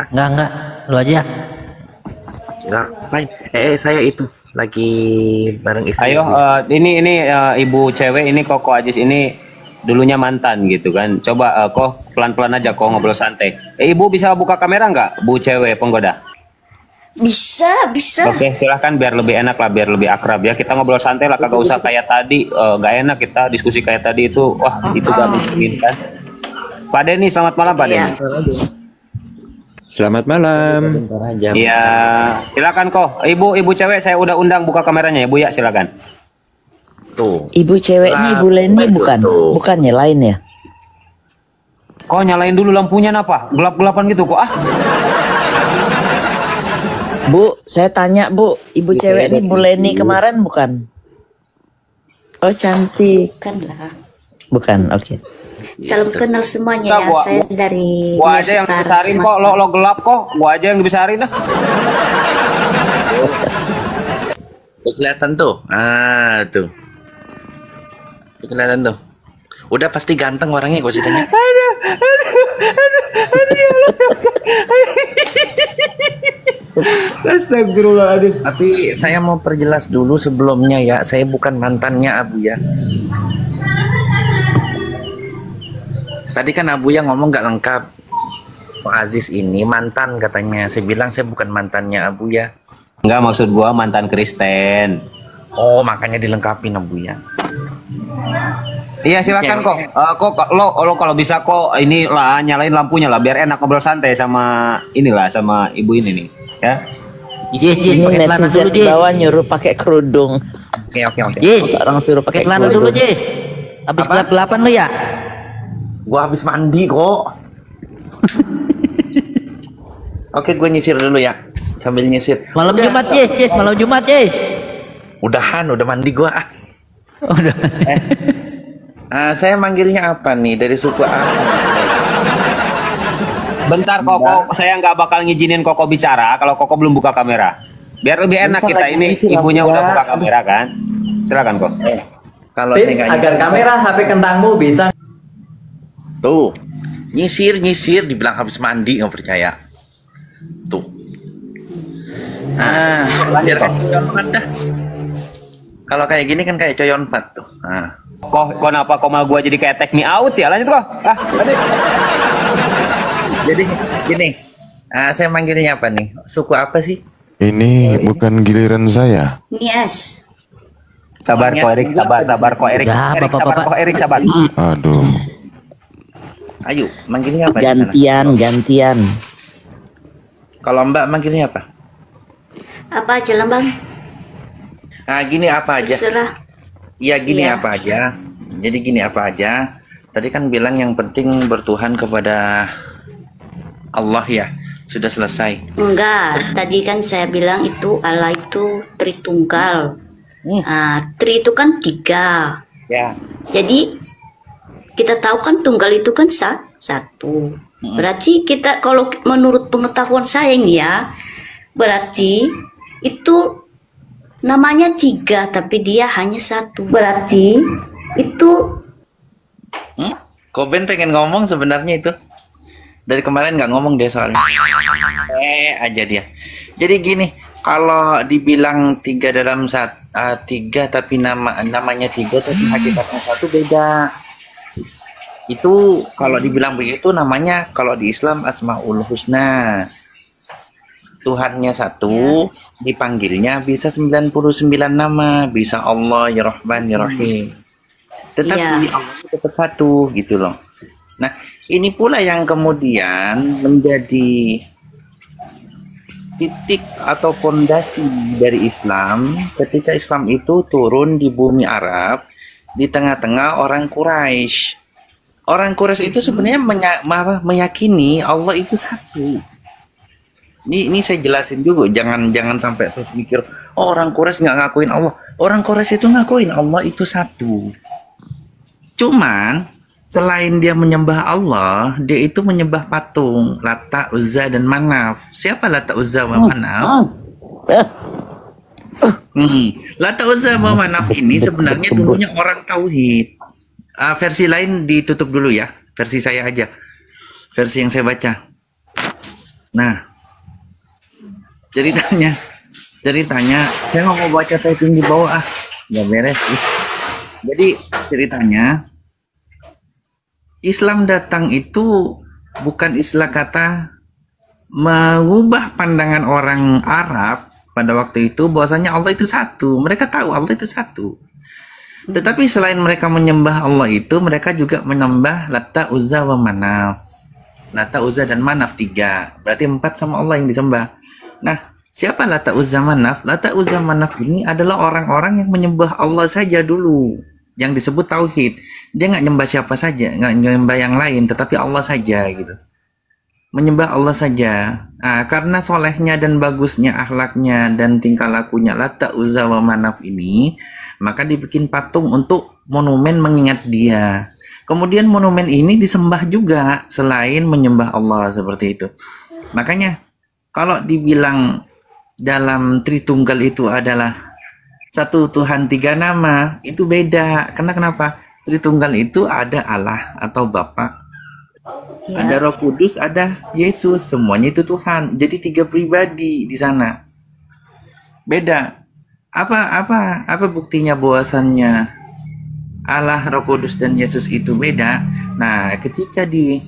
Enggak, lu aja. Enggak, fine. Saya itu lagi bareng istri. Ayo, ini ibu cewek ini Ko Ajis ini dulunya mantan gitu kan. Coba kok pelan-pelan aja kok ngobrol santai. Ibu bisa buka kamera nggak, Bu cewek penggoda? Bisa. Oke, silahkan biar lebih enak lah, biar lebih akrab ya. Kita ngobrol santai lah, kagak usah kayak tadi. Nggak enak kita diskusi kayak tadi itu. Wah, itu gak mungkin kan. Pak Denny, selamat malam Pak Denny. Selamat malam. Iya, silakan kok. Ibu cewek saya udah undang, buka kameranya ya Bu ya, silakan. Tuh. Ibu cewek ini Ibu Leni bukan? Bukannya lain ya? Kok nyalain dulu lampunya apa? Gelap-gelapan gitu kok Bu, saya tanya Bu, ibu cewek ini Bu Leni kemarin bukan? Oh cantik. Bukan lah. Bukan, oke. Salam kenal semuanya Nah, ya. Saya dari Gua Nia aja yang Sekar, dibesarin kok, Sumatera. lo gelap kok. Gua aja yang dibesarin dah. Tuh, kelihatan tuh. Ah, tuh. Tuh kelihatan tuh. Udah pasti ganteng orangnya, gue ceritanya. Astagfirullahaladzim. Tapi saya mau perjelas dulu sebelumnya ya, saya bukan mantannya Abu ya. Tadi kan Abu ya ngomong nggak lengkap. Pak Aziz ini mantan katanya. Saya bilang saya bukan mantannya Abu ya. Enggak, maksud gua mantan Kristen. Oh, makanya dilengkapin Abu ya. Iya silakan kok. Kok lo kalau bisa kok ini lah nyalain lampunya lah biar enak ngobrol santai sama inilah sama ibu ini nih ya. Ini netizen di bawah nyuruh pakai kerudung. Oke. Seorang suruh pakai celana dulu, Jis. Habis gelap-gelapan lu ya? Gua habis mandi kok. Oke, gue nyisir dulu ya. Sambil nyisir. Malam Jumat, Jis. Malam Jumat, Jis. Udah mandi gua. Udah. Saya manggilnya apa nih dari suku apa? Bentar Koko, saya nggak bakal ngizinin Koko bicara kalau Koko belum buka kamera. Biar lebih enak Bentar kita lagi ini ngisi ibunya lampu udah ya. buka kamera kan. Silakan kok. Kalau Tips saya nggak agar nyisir, kamera HP kentangmu bisa tuh nyisir dibilang habis mandi nggak percaya. Tuh. Biar kayak coyon fat dah. Kalau kayak gini kan kayak coyon fat tuh. Kok kenapa komal gua jadi kayak take me out ya? Lanjut kok. Tadi. Jadi gini, saya manggilnya apa nih? Suku apa sih? Ini bukan giliran saya. Nias. Sabar kok Erik, sabar kok Erik. Ya, Erik sabar kok Erik, sabar. Aduh. Ayo, manggilnya apa? Gantian. Kalau Mbak manggilnya apa? Apa aja lah bang? Gini apa aja? Terserah. Iya gini Iya. apa aja. Jadi gini apa aja. Tadi kan bilang yang penting bertuhan kepada Allah ya. Sudah selesai. Enggak, tadi kan saya bilang itu Allah itu Tritunggal. Tri itu kan 3. Ya. Jadi kita tahu kan tunggal itu kan satu. Berarti kita kalau menurut pengetahuan saya ini ya, berarti itu namanya 3 tapi dia hanya 1. Berarti itu Koben pengen ngomong sebenarnya itu. Dari kemarin nggak ngomong dia soalnya. Aja dia. Jadi gini, kalau dibilang 3 dalam 3 tapi namanya 3 tapi hakikatnya 1 beda. Itu kalau dibilang begitu namanya kalau di Islam Asmaul Husna. Tuhannya 1, dipanggilnya bisa 99 nama, bisa Allah, ya Rahman, ya Rahim. Tetapi Allah itu tetap 1 gitu loh. Nah, ini pula yang kemudian menjadi titik atau fondasi dari Islam ketika Islam itu turun di bumi Arab di tengah-tengah orang Quraisy. Orang Quraisy itu sebenarnya meyakini Allah itu 1. Ini saya jelasin dulu, jangan sampai terus mikir orang Quraisy nggak ngakuin Allah. Orang Quraisy itu ngakuin Allah itu 1. Cuman selain dia menyembah Allah, dia itu menyembah patung Lata, Uzza dan Manaf. Siapa Lata, Uzza, dan Manaf? Lata, Uzza, dan Manaf ini sebenarnya dulunya orang tauhid. Versi lain ditutup dulu ya, versi saya aja, versi yang saya baca. Nah, ceritanya saya nggak mau baca typing di bawah nggak beres. Jadi ceritanya Islam datang itu bukan istilah kata mengubah pandangan orang Arab pada waktu itu bahwasanya Allah itu 1. Mereka tahu Allah itu 1. Tetapi selain mereka menyembah Allah itu, mereka juga menyembah Lata, Uzza, wa Manaf. Lata, Uzza dan Manaf 3. Berarti 4 sama Allah yang disembah. Nah, siapa Lata, Uzza, Manaf? Lata, Uzza, Manaf ini adalah orang-orang yang menyembah Allah saja dulu, yang disebut tauhid. Dia nggak nyembah siapa saja, nggak nyembah yang lain, tetapi Allah saja gitu. menyembah Allah saja. Nah, karena solehnya dan bagusnya akhlaknya dan tingkah lakunya Lata, Uzza, wa Manaf ini, maka dibikin patung untuk monumen mengingat dia. Kemudian monumen ini disembah juga selain menyembah Allah, seperti itu. Makanya kalau dibilang dalam Tritunggal itu adalah satu Tuhan tiga nama, itu beda. Karena kenapa? Tritunggal itu ada Allah atau Bapa, ada Roh Kudus, ada Yesus, semuanya itu Tuhan. Jadi tiga pribadi di sana. Beda. Apa buktinya bahwasannya Allah, Roh Kudus dan Yesus itu beda? Nah, ketika di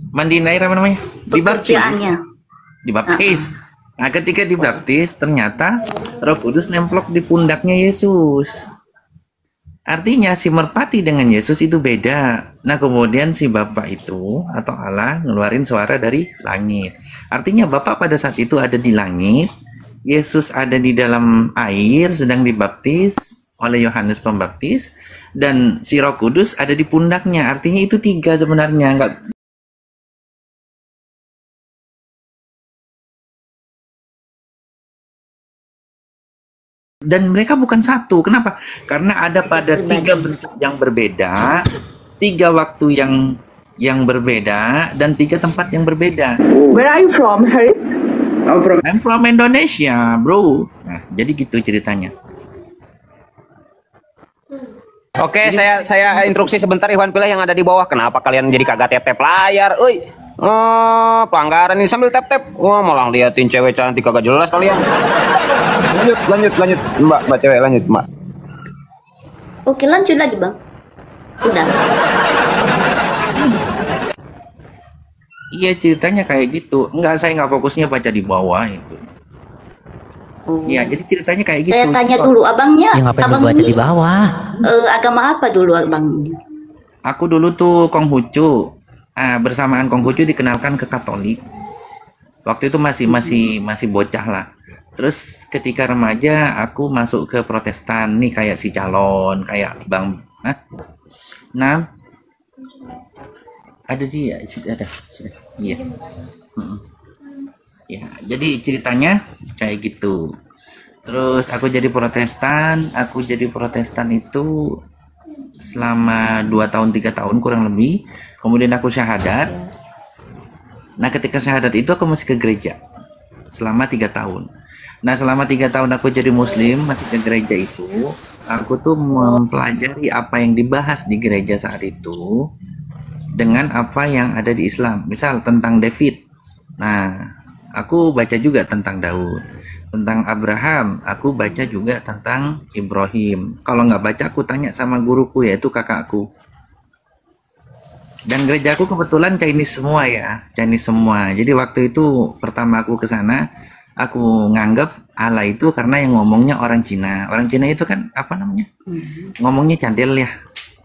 mandiin air dibaptis. Nah, ketika dibaptis ternyata Roh Kudus nemplok di pundaknya Yesus. Artinya si merpati dengan Yesus itu beda. Nah, kemudian si Bapa itu atau Allah ngeluarin suara dari langit. Artinya Bapa pada saat itu ada di langit, Yesus ada di dalam air sedang dibaptis oleh Yohanes Pembaptis, dan si Roh Kudus ada di pundaknya. Artinya itu tiga sebenarnya, enggak. Dan mereka bukan satu. Kenapa? Karena ada pada tiga bentuk yang berbeda, tiga waktu yang berbeda, dan tiga tempat yang berbeda. Where are you from, Haris? I'm from Indonesia, bro. Nah, jadi gitu ceritanya. Oke, saya instruksi sebentar Iwan pilih yang ada di bawah. Kenapa kalian jadi kagak tap layar? Pelanggaran ini sambil tap. Wah, malah liatin cewek cantik kagak jelas kalian. Lanjut, Mbak cewek, lanjut, Mbak. Oke, lanjut lagi, Bang. Udah. Iya, ceritanya kayak gitu. Enggak, saya nggak fokusnya baca di bawah itu. Iya, jadi ceritanya kayak gitu. Saya tanya dulu abangnya. Ya, ngapain Abang baca ini di bawah? agama apa dulu abang ini? Aku dulu tuh Konghucu. Bersamaan Konghucu dikenalkan ke Katolik. Waktu itu masih bocah lah. Terus ketika remaja aku masuk ke Protestan nih, kayak si calon, kayak Bang. Nah, ada dia, ada. Iya. Ya, jadi ceritanya kayak gitu. Terus aku jadi Protestan itu selama 2 tahun 3 tahun kurang lebih. Kemudian aku syahadat. Nah, ketika syahadat itu aku masih ke gereja selama 3 tahun. Nah, selama 3 tahun aku jadi muslim, masih ke gereja itu, aku tuh mempelajari apa yang dibahas di gereja saat itu dengan apa yang ada di Islam. Misal tentang David. Nah, aku baca juga tentang Daud. Tentang Abraham, aku baca juga tentang Ibrahim. Kalau nggak baca, aku tanya sama guruku, yaitu kakakku. Dan gerejaku kebetulan Chinese semua ya, Chinese semua. Jadi waktu itu pertama aku ke sana, aku nganggap Allah itu karena yang ngomongnya orang Cina. Orang Cina itu kan apa namanya? Ngomongnya cadel ya.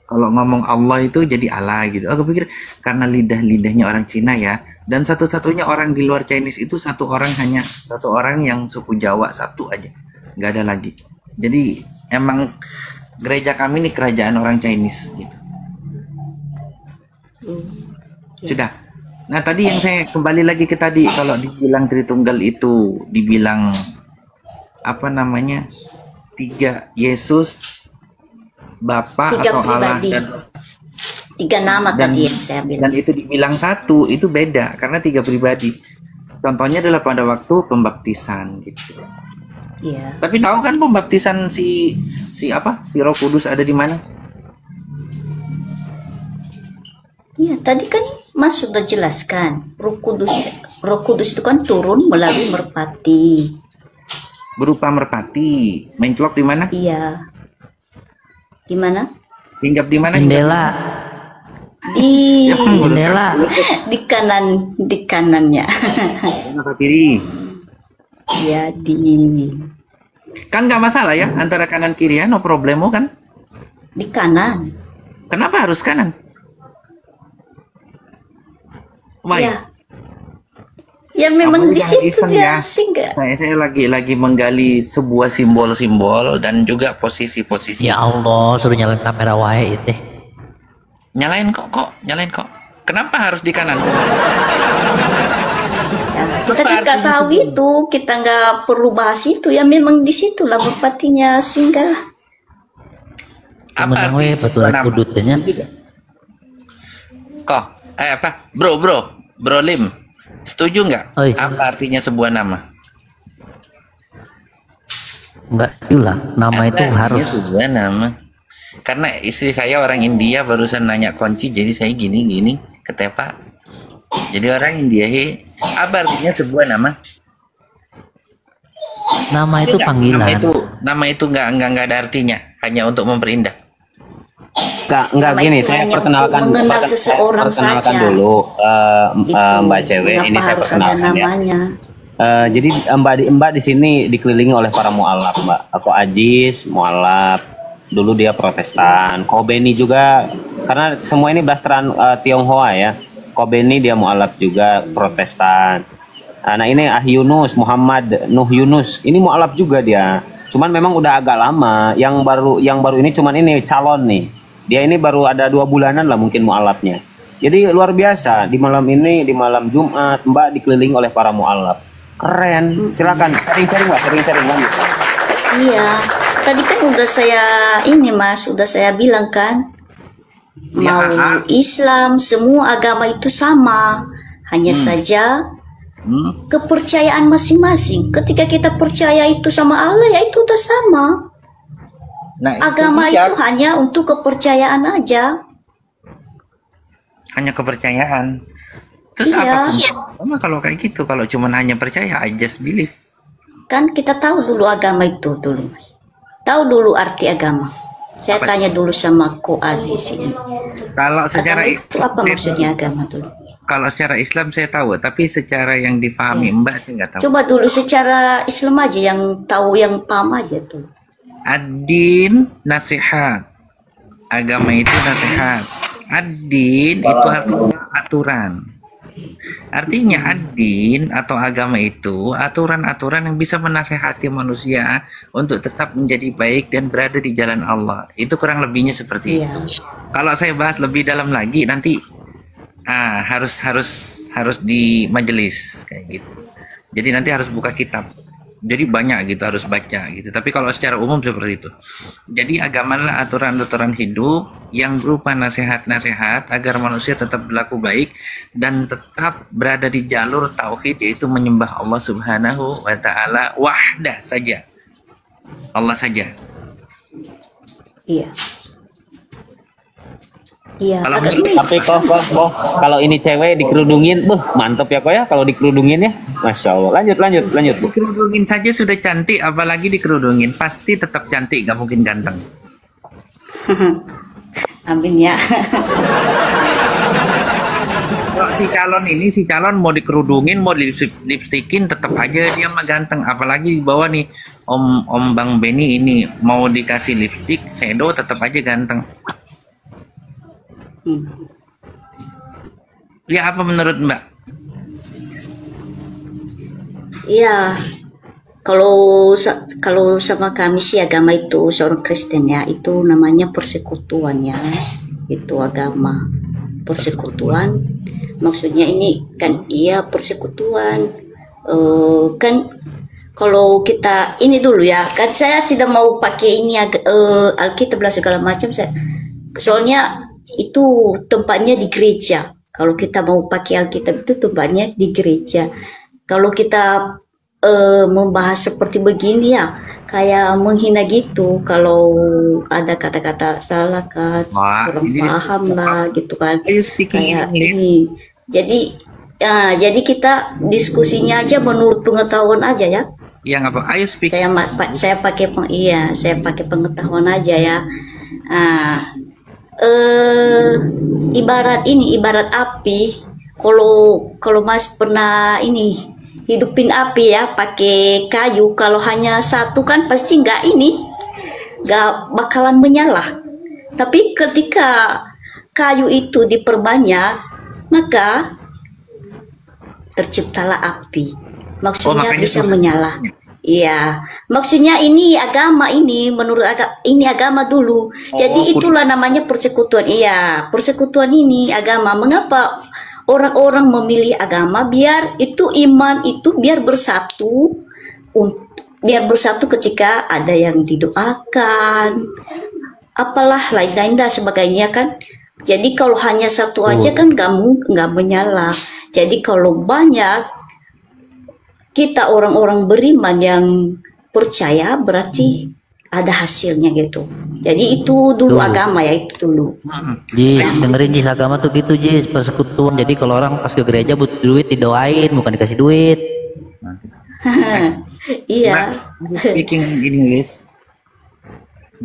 Kalau ngomong Allah itu jadi Allah gitu. Aku pikir karena lidah-lidahnya orang Cina ya. Dan satu-satunya orang di luar Chinese itu hanya satu orang yang suku Jawa, satu aja. Nggak ada lagi. Jadi emang gereja kami ini kerajaan orang Chinese gitu. Sudah. Nah, tadi yang saya kembali lagi ke tadi, kalau dibilang Tritunggal itu dibilang apa namanya? 3 Yesus, Bapa atau Allah dan 3 nama tadi yang saya bilang. Dan itu dibilang satu, itu beda karena 3 pribadi. Contohnya adalah pada waktu pembaptisan gitu. Iya. Tapi tahu kan pembaptisan si Roh Kudus ada di mana? Iya, tadi kan Mas sudah jelaskan. Roh Kudus itu kan turun melalui merpati. Berupa merpati. Mencelok di mana? Iya. Di mana? Hinggap di mana? Jendela. Di jendela. Di kanannya. Kenapa kiri? Iya, Kan nggak masalah ya antara kanan kiri ya, no problemo kan? Di kanan. Kenapa harus kanan? Why? Ya memang di situ dia asing nggak? Saya lagi menggali sebuah simbol-simbol dan juga posisi-posisi. Ya Allah, suruh nyalain kamera wae itu. Nyalain kok. Kenapa harus di kanan? Kita kan nggak tahu itu, kita nggak perlu bahas itu ya. Memang di situ lah bupatinya singgah. Apa artinya sebuah nama? Kok? Bro Lim, setuju nggak? Apa artinya sebuah nama? Enggak juga, nama itu harus sebuah nama. Karena istri saya orang India barusan nanya kunci, jadi saya gini ketepak. Jadi orang India, apa artinya sebuah nama? Nama itu panggilan. Nama itu nggak ada artinya, hanya untuk memperindah. Enggak gini, saya perkenalkan dulu Mbak Cewek. Ini saya perkenalkan ya. Jadi Mbak di sini dikelilingi oleh para mualaf, Mbak. Aku Ajis, mualaf. Dulu dia Protestan. Kobeni juga, karena semua ini blasteran Tionghoa ya. Kobeni dia mualaf juga Protestan. Nah ini Yunus, Muhammad Nuh Yunus, ini mualaf juga dia. Cuman memang udah agak lama. Yang baru ini cuman ini calon nih. Dia ini baru ada 2 bulanan lah mungkin mualafnya. Jadi luar biasa di malam ini, di malam Jumat, Mbak dikelilingi oleh para mualaf. Keren. Silakan sering-sering Mbak, sering-sering lanjut. Iya, tadi kan udah saya udah saya bilang kan, mau Islam, semua agama itu sama, hanya saja kepercayaan masing-masing. Ketika kita percaya itu sama Allah, ya itu udah sama. Nah, agama itu hanya untuk kepercayaan aja. Hanya kepercayaan. Terus apa kalau kayak gitu? Kalau cuma hanya percaya, I just believe. Kan kita tahu dulu agama itu dulu, Mas. Tahu dulu arti agama. Saya tanya dulu sama Ko Aziz ini. Kalau secara itu apa maksudnya agama dulu? Kalau secara Islam saya tahu, tapi secara yang difahami Mbak saya nggak tahu. Coba dulu secara Islam aja, yang tahu, yang paham aja tuh. Ad-din nasihat. Agama itu nasihat. Ad-din itu artinya aturan. Artinya ad-din atau agama itu aturan-aturan yang bisa menasehati manusia untuk tetap menjadi baik dan berada di jalan Allah. Itu kurang lebihnya seperti itu. Kalau saya bahas lebih dalam lagi nanti harus di majelis kayak gitu. Jadi nanti harus buka kitab. Jadi banyak gitu, harus baca gitu. Tapi kalau secara umum seperti itu. Jadi agamalah aturan-aturan hidup yang berupa nasihat-nasihat agar manusia tetap berlaku baik dan tetap berada di jalur tauhid, yaitu menyembah Allah Subhanahu wa taala wahdah saja. Allah saja. Iya. Iya, tapi kok kalau ini cewek dikerudungin, mantep ya kok ya kalau dikerudungin ya, masya Allah. Lanjut. Dikerudungin saja sudah cantik, apalagi dikerudungin pasti tetap cantik, gak mungkin ganteng. Amin ya. Si calon mau dikerudungin, mau lipstikin, tetap aja dia mah ganteng. Apalagi di bawah nih Om Bang Benny ini mau dikasih lipstik, shadow, tetap aja ganteng. Ya, apa menurut Mbak? Iya, kalau sama kami sih agama itu seorang Kristen ya, itu namanya persekutuan ya, itu agama persekutuan. Maksudnya ini kan persekutuan kan. Kalau kita ini dulu ya, kan saya tidak mau pakai ini Alkitab segala macam, soalnya itu tempatnya di gereja. Kalau kita mau pakai Alkitab itu tempatnya di gereja. Kalau kita membahas seperti begini ya, kayak menghina gitu. Kalau ada kata-kata salah kan, kurang paham lah gitu kan. Kayak ini. Jadi kita diskusinya aja menurut pengetahuan aja ya. Yang apa? Ayo speak. Saya pakai pengetahuan aja ya. Ibarat api. Kalau Mas pernah hidupin api ya pakai kayu, kalau hanya satu kan pasti nggak bakalan menyala. Tapi ketika kayu itu diperbanyak, maka terciptalah api. Maksudnya bisa menyala. Iya, maksudnya ini agama ini menurut ini agama dulu. Jadi itulah namanya persekutuan. Iya, persekutuan ini agama. Mengapa orang-orang memilih agama? Biar itu iman itu biar bersatu, biar bersatu ketika ada yang didoakan, apalah lain-lain dan sebagainya kan. Jadi kalau hanya satu aja kan nggak menyala. Jadi kalau banyak kita orang-orang beriman yang percaya berarti ada hasilnya gitu. Jadi itu dulu agama ya, itu dulu. Jis, dengerin Jis, agama tuh gitu Jis, persekutuan. Jadi kalau orang pas ke gereja butuh duit didoain, bukan dikasih duit. Iya. Speaking English.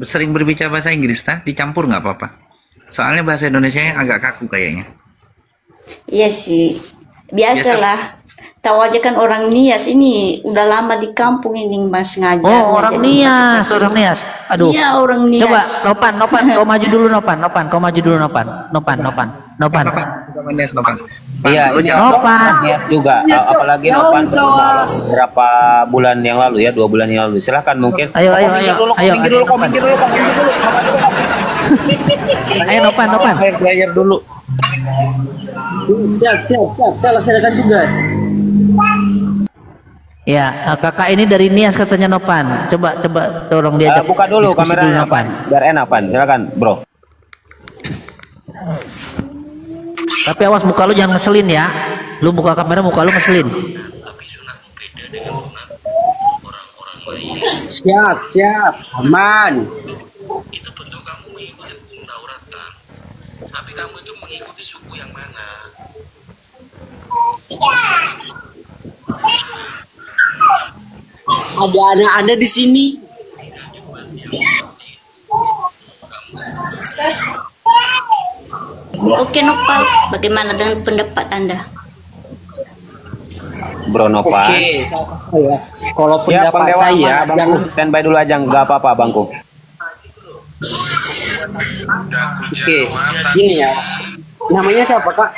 Sering berbicara bahasa Inggris, dicampur nggak apa-apa. Soalnya bahasa Indonesia yang agak kaku kayaknya. Iya sih, biasalah. Tahu aja kan orang Nias ini udah lama di kampung ini Mas ngajar. Oh, orang Nias, orang Nias. Aduh. Iya, orang Nias. Coba Nopan, kau maju dulu Nopan, kau maju dulu Nopan. Iya, ini Nopan. Nias juga, apalagi Nopan berapa bulan yang lalu ya, 2 bulan yang lalu. Silahkan mungkin. Ayo. Minggir dulu. Ayo Nopan. Belajar dulu. Siap, laksanakan tugas. Ya, kakak ini dari Nias katanya Nopan. Coba tolong diajak. Buka dulu kameranya Nopan. Biar enak Pan. Silakan, Bro. Tapi awas muka lu jangan ngeselin ya. Lu buka kamera muka lu ngeselin. Siap, aman. Itu bentuk kamu mengikuti hukum Taurat kan. Tapi kamu itu mengikuti suku yang mana? Ada anak Anda di sini. Oke Nopal, bagaimana dengan pendapat Anda? Bro Nopal. Oke, kalau Siap, pendapat saya, Bangku. Standby dulu aja, nggak apa-apa Bangku. Oke, gini ya. Namanya siapa Kak?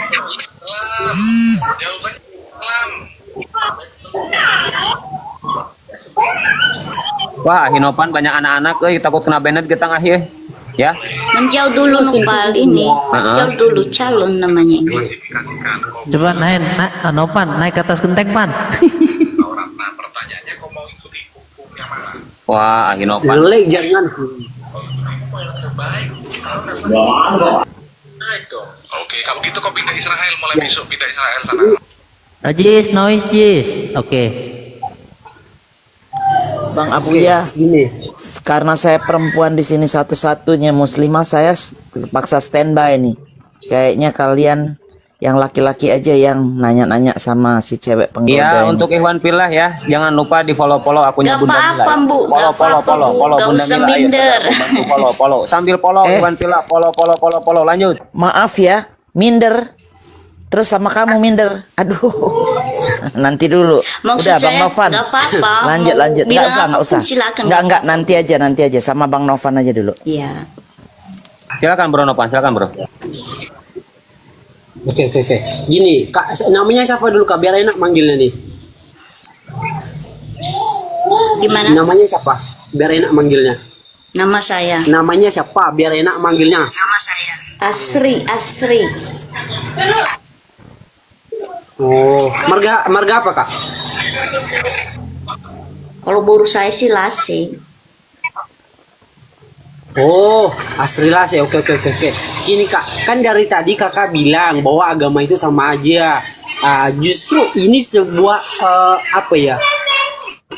Wah, Hinopan banyak anak-anak, takut kena banned kita nggak ya? Menjauh dulu Nopal ini, menjauh dulu calon namanya ini. Coba naik Nopan, naik ke atas genteng Pan. Wah, Hinopan. Jelek jangan. Oke, kalau gitu kau pindah Israel mulai besok pindah Israel sana. Jis, noise Jis. Oke. Bang Abuya, karena saya perempuan di sini satu-satunya muslimah, saya terpaksa standby nih. Kayaknya kalian yang laki-laki aja yang nanya-nanya sama si cewek penggoda. Iya, untuk Ikhwan Fillah ya, jangan lupa di follow akunnya Bunda Mila. Follow Bunda Mila. Follow. Sambil follow Ikhwan Fillah, follow. Lanjut. Maaf ya, minder. Terus sama kamu minder. Aduh. Nanti dulu. Maksud udah saya, Bang Novan. Gak apa-apa. Lanjut. Enggak usah. Silakan. Enggak, nanti aja sama Bang Novan aja dulu. Iya. Silakan Bro Novan, silakan Bro. Oke. Gini, Kak, namanya siapa dulu Kak? Biar enak manggilnya nih. Gimana? Namanya siapa? Biar enak manggilnya. Nama saya. Namanya siapa? Biar enak manggilnya. Nama saya. Asri. Oh, marga apa Kak? Kalau baru saya sih Lasi. Oh, Asri Lasi. Oke. Gini Kak, kan dari tadi Kakak bilang bahwa agama itu sama aja. Justru ini sebuah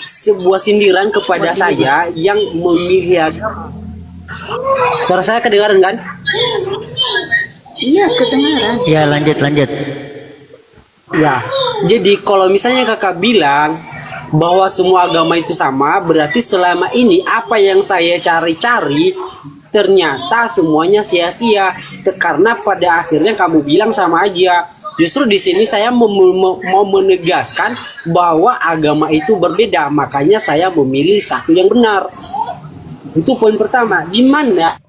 sebuah sindiran kepada saya yang memilih agama. Suara saya kedengaran kan? Iya, kedengaran. Ya, lanjut. Ya, jadi kalau misalnya Kakak bilang bahwa semua agama itu sama, berarti selama ini apa yang saya cari-cari ternyata semuanya sia-sia. Karena pada akhirnya kamu bilang sama aja. Justru di sini saya mau menegaskan bahwa agama itu berbeda, makanya saya memilih satu yang benar. Itu poin pertama. Di mana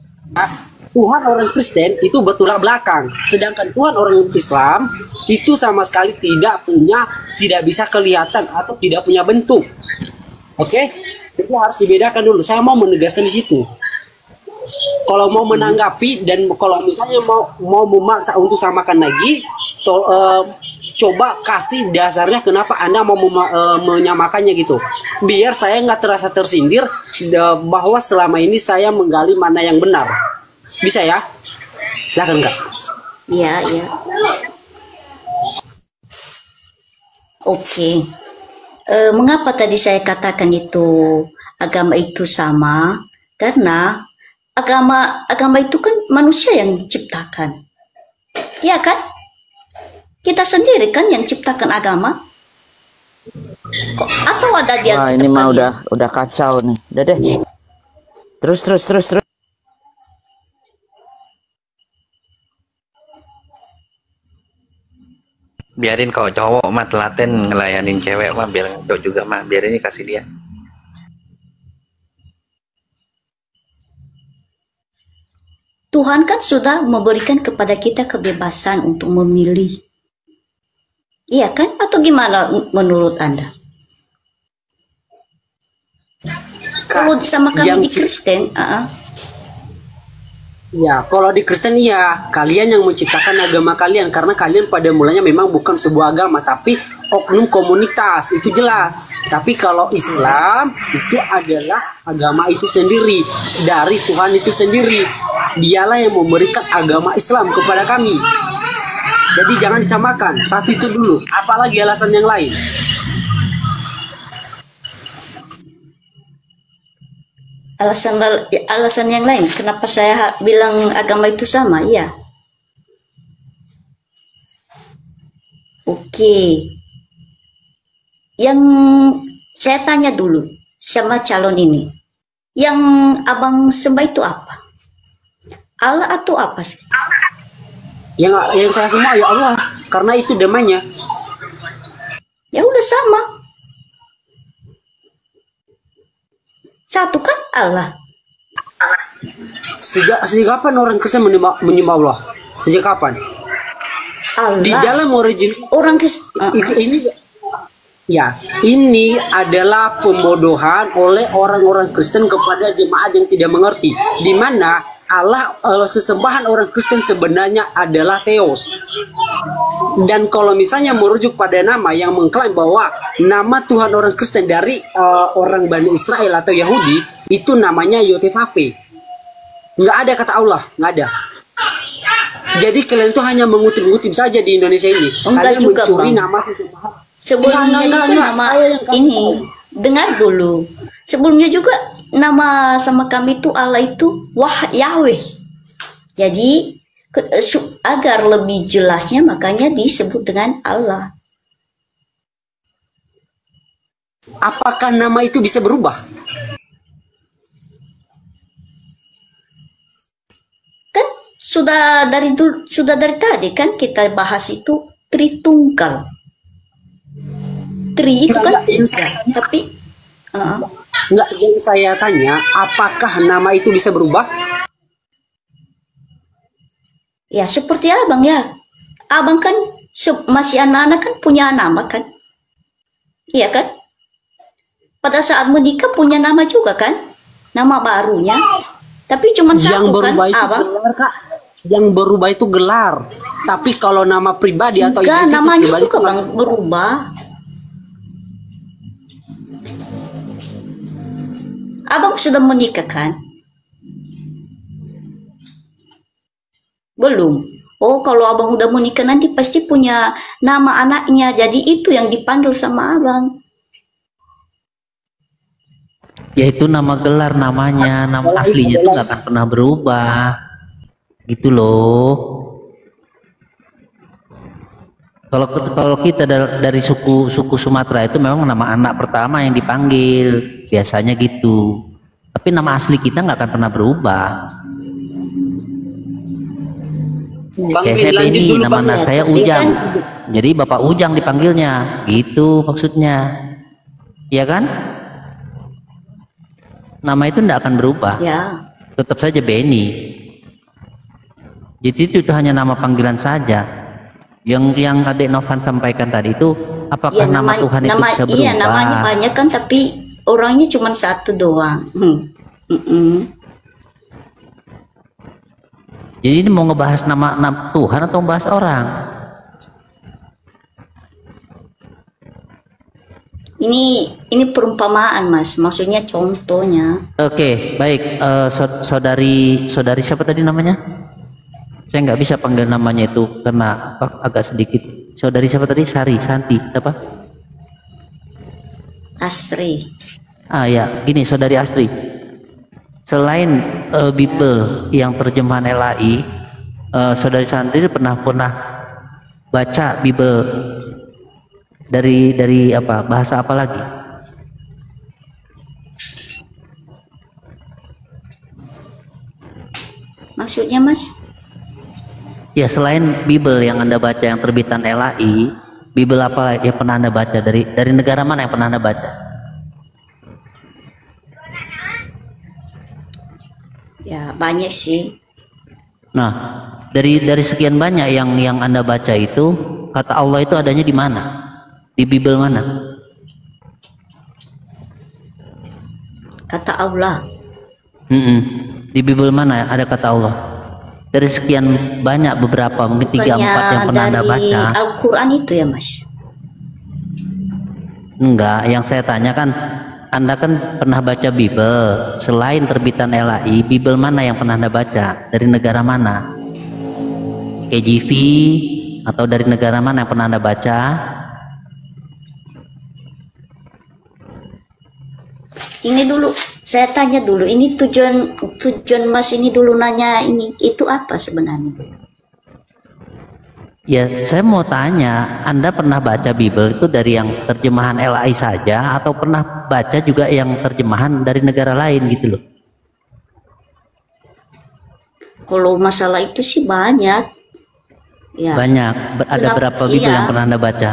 Tuhan orang Kristen itu bertolak belakang, sedangkan Tuhan orang Islam itu sama sekali tidak bisa kelihatan atau tidak punya bentuk. Oke, itu harus dibedakan dulu. Saya mau menegaskan di situ. Kalau mau menanggapi dan kalau misalnya mau memaksa untuk samakan lagi, coba kasih dasarnya kenapa Anda mau menyamakannya gitu. Biar saya nggak terasa tersindir bahwa selama ini saya menggali mana yang benar. Bisa ya? Silakan Kak. Iya, iya. Oke. Mengapa tadi saya katakan itu agama itu sama? Karena agama itu kan manusia yang ciptakan. Iya kan? Kita sendiri kan yang ciptakan agama. Atau ada dia? Wah, ini mah udah kacau nih. Udah deh. Terus. Biarin kalau cowok mah telaten ngelayanin cewek mah, biar cowok juga mah, biar ini kasih dia. Tuhan kan sudah memberikan kepada kita kebebasan untuk memilih. Iya kan? Atau gimana menurut Anda? Kalau sama kami di Kristen, ya, kalau di Kristen iya, kalian yang menciptakan agama kalian, karena kalian pada mulanya memang bukan sebuah agama, tapi oknum komunitas, itu jelas. Tapi kalau Islam itu adalah agama itu sendiri, dari Tuhan itu sendiri. Dialah yang memberikan agama Islam kepada kami. Jadi jangan disamakan, satu itu dulu, apalagi alasan yang lain. Alasan yang lain, kenapa saya bilang agama itu sama? Iya. Oke. Yang saya tanya dulu sama calon ini, yang abang sembah itu apa? Allah atau apa sih? Yang saya semua ya Allah, karena itu namanya. Ya udah sama. Satu kan Allah. Sejak kapan orang Kristen menyembah Allah? Sejak kapan? Allah. Di dalam origin orang Kristen ini adalah pembodohan oleh orang-orang Kristen kepada jemaat yang tidak mengerti, di mana Allah sesembahan orang Kristen sebenarnya adalah Theos. Dan kalau misalnya merujuk pada nama yang mengklaim bahwa nama Tuhan orang Kristen dari orang Bani Israel atau Yahudi, itu namanya Yotevave. Nggak ada kata Allah, nggak ada. Jadi kalian itu hanya mengutip-ngutip saja di Indonesia ini. Kalian juga, mencuri Bang. nama sesembahan. Sebelumnya itu nama ini, dengar dulu. Sebelumnya juga nama sama kami itu Allah itu Yahweh. Jadi agar lebih jelasnya makanya disebut dengan Allah. Apakah nama itu bisa berubah? Kan sudah dari tadi kan kita bahas itu Tritunggal. Tri itu kan tapi enggak, yang saya tanya, apakah nama itu bisa berubah? Ya seperti abang ya. Abang kan masih anak-anak kan punya nama kan? Iya kan? Pada saat menikah punya nama juga kan? Nama barunya. Tapi cuma satu kan abang. Gelar, Kak. Yang berubah itu gelar. Tapi kalau nama pribadi atau identitas namanya pribadi juga bang berubah. Abang sudah menikah kan? Belum. Oh, kalau abang udah menikah nanti pasti punya nama anaknya. Jadi itu yang dipanggil sama abang. Yaitu nama gelar namanya, nama aslinya itu nggak akan pernah berubah. Gitu loh. Kalau kita dari suku Sumatera itu memang nama anak pertama yang dipanggil biasanya gitu. Tapi nama asli kita nggak akan pernah berubah. Kayak saya Beni, nama anak saya Ujang. Jadi Bapak Ujang dipanggilnya, gitu maksudnya. Iya kan? Nama itu tidak akan berubah. Ya. Tetap saja Beni. Jadi itu hanya nama panggilan saja. Yang Adik Novan sampaikan tadi itu apakah nama Tuhan itu bisa berubah? Iya, namanya banyak kan, tapi orangnya cuma satu doang. Jadi ini mau ngebahas nama Tuhan atau membahas orang? Ini perumpamaan, Mas. Maksudnya contohnya. Oke, baik. Saudari siapa tadi namanya? Saya nggak bisa panggil namanya itu karena agak sedikit. Saudari siapa tadi? Santi, siapa? Astri. Ah ya, gini Saudari Astri. Selain Bible yang terjemahan LAI, Saudari Santi pernah baca Bible dari apa, bahasa apa lagi? Maksudnya, Mas? Ya, selain Bible yang Anda baca yang terbitan LAI, Bible apa yang pernah Anda baca, dari negara mana yang pernah Anda baca? Ya, banyak sih. Nah, dari sekian banyak yang Anda baca itu, kata Allah itu adanya di mana? Di Bible mana? Kata Allah. Di Bible mana ada kata Allah? Dari sekian banyak, beberapa, mungkin 3-4 yang pernah Anda baca. Dari Al-Quran itu ya, Mas? Enggak, yang saya tanya kan, Anda kan pernah baca Bible. Selain terbitan LAI, Bible mana yang pernah Anda baca? Dari negara mana? KJV atau dari negara mana yang pernah Anda baca? Ini dulu, saya tanya dulu, ini tujuan Mas ini dulu nanya ini, itu apa sebenarnya? Ya, saya mau tanya, Anda pernah baca Bible itu dari yang terjemahan LAI saja atau pernah baca juga yang terjemahan dari negara lain gitu loh? Kalau masalah itu sih banyak. Ya. Banyak. Ada berapa Bible yang pernah Anda baca?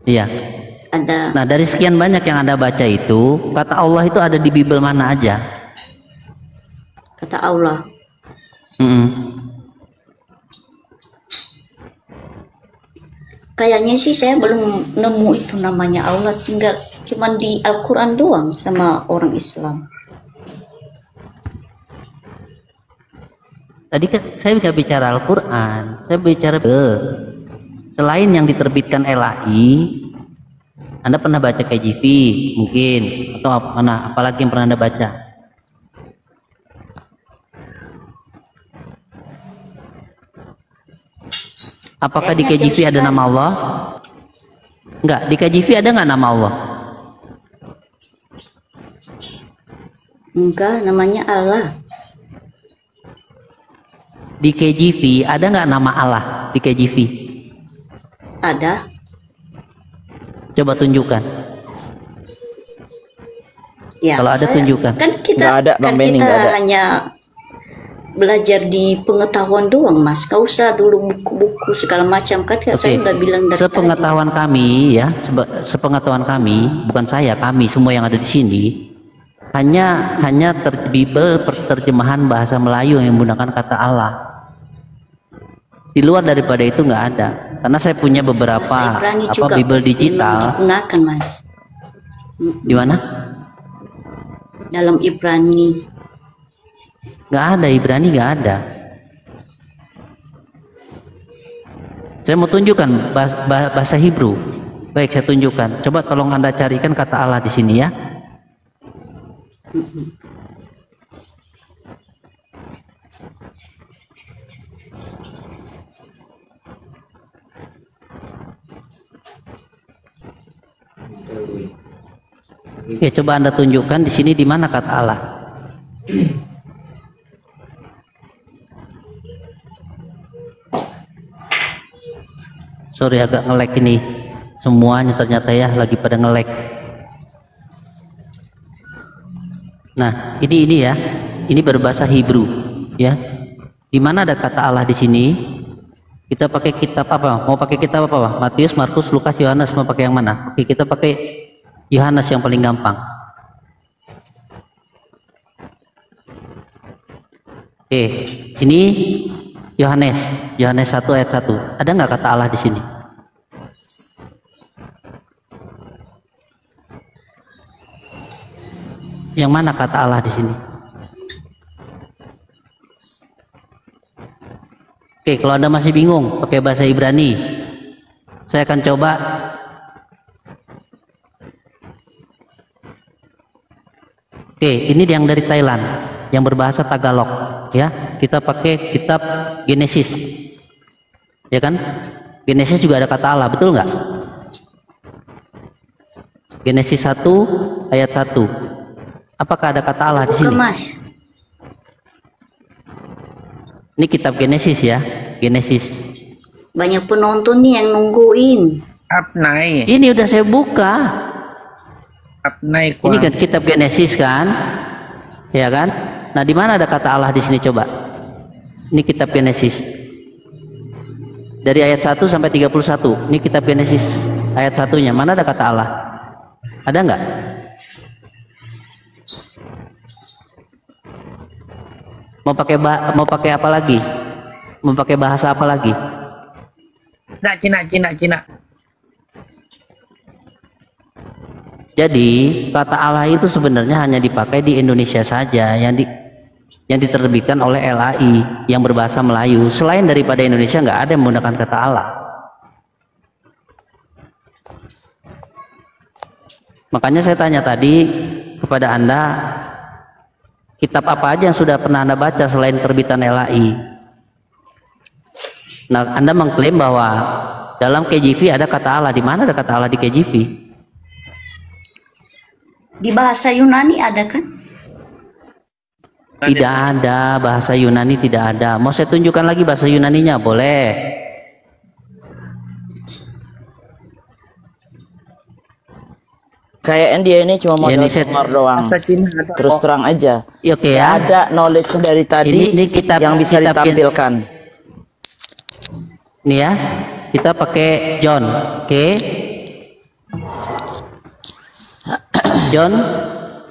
Iya. Ada. Nah, dari sekian banyak yang Anda baca itu, kata Allah itu ada di Bible mana aja? Kata Allah. Kayaknya sih saya belum nemu itu namanya Allah, tinggal cuman di Al-Quran doang sama orang Islam. Tadi kan saya nggak bicara Al-Quran, saya bicara Bible. Selain yang diterbitkan LAI, Anda pernah baca KJV mungkin, atau mana? Apalagi yang pernah Anda baca? Apakah di KJV ada nama Allah? Enggak, di KJV ada nggak nama Allah? Enggak, namanya Allah. Di KJV ada nggak nama Allah di KJV? Ada. Coba tunjukkan. Ya, kalau ada tunjukkan. Kan kita, ada, kan Bang Benny, kita hanya belajar di pengetahuan doang, Mas. Kau usah dulu buku-buku segala macam kan. Saya udah bilang dari sepengetahuan tadi. Kami ya, sepengetahuan kami, bukan saya, kami semua yang ada di sini, hanya Bible terjemahan bahasa Melayu yang menggunakan kata Allah. Di luar daripada itu nggak ada. Karena saya punya beberapa Bible digital. Digunakan, Mas. Di mana? Dalam Ibrani. Nggak ada, Ibrani nggak ada. Saya mau tunjukkan bahasa Hebrew. Baik, saya tunjukkan. Coba tolong Anda carikan kata Allah di sini ya. Oke, coba Anda tunjukkan di sini di mana kata Allah. Sorry agak nge-lag ini. Semuanya ternyata ya lagi pada nge-lag. Nah, ini ya. Ini berbahasa Hebrew, ya. Di mana ada kata Allah di sini? Kita pakai kitab apa? Mau pakai kitab apa? Matius, Markus, Lukas, Yohanes, mau pakai yang mana? Oke, kita pakai Yohanes yang paling gampang. Oke, ini Yohanes 1 ayat 1. Ada nggak kata Allah di sini? Yang mana kata Allah di sini? Oke, kalau Anda masih bingung pakai bahasa Ibrani, saya akan coba. Oke, ini yang dari Thailand, yang berbahasa Tagalog, ya. Kita pakai kitab Genesis, ya kan? Genesis juga ada kata Allah, betul nggak? Genesis 1 ayat 1. Apakah ada kata Allah di sini? Mas. Ini kitab Genesis ya, Genesis. Banyak penonton nih yang nungguin. Apnai. Ini udah saya buka. Apnai. Ini kan kitab Genesis kan, ya kan? Nah, di mana ada kata Allah di sini coba? Ini kitab Genesis. Dari ayat 1 sampai 31. Ini kitab Genesis ayat 1-nya. Mana ada kata Allah? Ada nggak? Mau pakai apa lagi? Mau pakai bahasa apa lagi? Cina. Jadi kata Allah itu sebenarnya hanya dipakai di Indonesia saja, yang diterbitkan oleh LAI yang berbahasa Melayu. Selain daripada Indonesia nggak ada yang menggunakan kata Allah. Makanya saya tanya tadi kepada Anda, kitab apa aja yang sudah pernah Anda baca selain terbitan LAI? Nah, Anda mengklaim bahwa dalam KJV ada kata Allah. Di mana ada kata Allah di KJV? Di bahasa Yunani ada kan? Tidak ada, bahasa Yunani tidak ada. Mau saya tunjukkan lagi bahasa Yunaninya? Boleh. Kayaknya dia ini cuma modal tumor doang. Terus terang aja. Oke ya. Ada knowledge dari tadi ini kitab, yang bisa ditampilkan. Ini ya, kita pakai John. Oke. John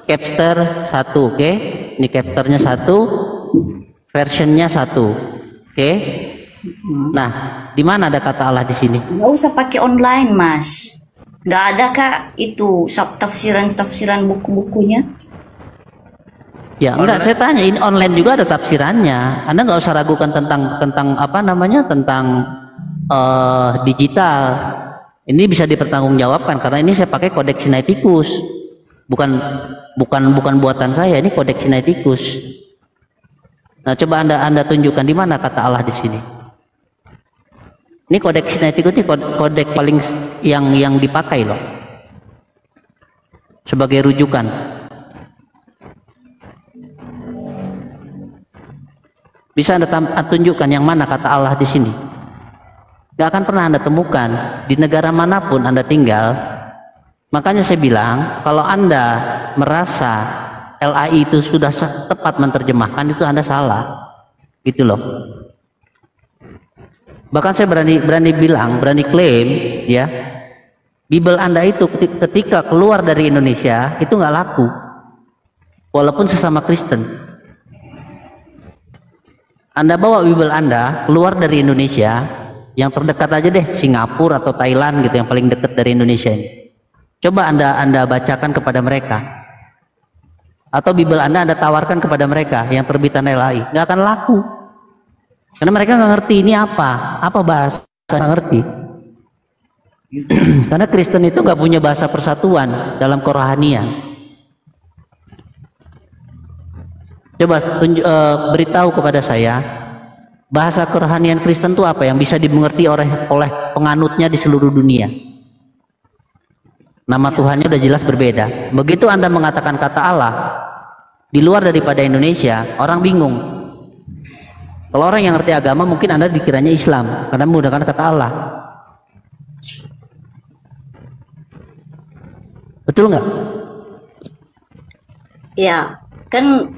chapter 1, oke. Ini chapternya 1, versionnya 1. Oke. Nah, di mana ada kata Allah di sini? Nggak usah pakai online, Mas. Nggak ada kak itu tafsiran buku-bukunya? Ya enggak, saya tanya, ini online juga ada tafsirannya. Anda nggak usah ragukan tentang apa namanya, tentang digital. Ini bisa dipertanggungjawabkan karena ini saya pakai Codex Sinaiticus. Bukan buatan saya, ini Codex Sinaiticus. Nah, coba Anda tunjukkan di mana kata Allah di sini. Ini Codex Sinaiticus ini kodek paling yang dipakai loh sebagai rujukan. Bisa Anda tunjukkan yang mana kata Allah di sini? Gak akan pernah Anda temukan di negara manapun Anda tinggal. Makanya saya bilang, kalau Anda merasa LAI itu sudah tepat menerjemahkan, itu Anda salah, gitu loh. Bahkan saya berani bilang, berani klaim, ya, Bible Anda itu ketika keluar dari Indonesia itu nggak laku, walaupun sesama Kristen. Anda bawa Bible Anda keluar dari Indonesia, yang terdekat aja deh, Singapura atau Thailand gitu, yang paling dekat dari Indonesia ini. Coba Anda bacakan kepada mereka, atau Bible Anda tawarkan kepada mereka yang terbitan LAI, nggak akan laku. Karena mereka nggak ngerti ini apa bahasa, nggak ngerti. Karena Kristen itu nggak punya bahasa persatuan dalam kerohanian. Coba beritahu kepada saya, bahasa kerohanian Kristen itu apa yang bisa dimengerti oleh penganutnya di seluruh dunia. Nama Tuhannya udah jelas berbeda. Begitu Anda mengatakan kata Allah di luar daripada Indonesia, orang bingung. Kalau orang yang ngerti agama, mungkin Anda dikiranya Islam karena menggunakan kata Allah. Betul nggak? Ya, kan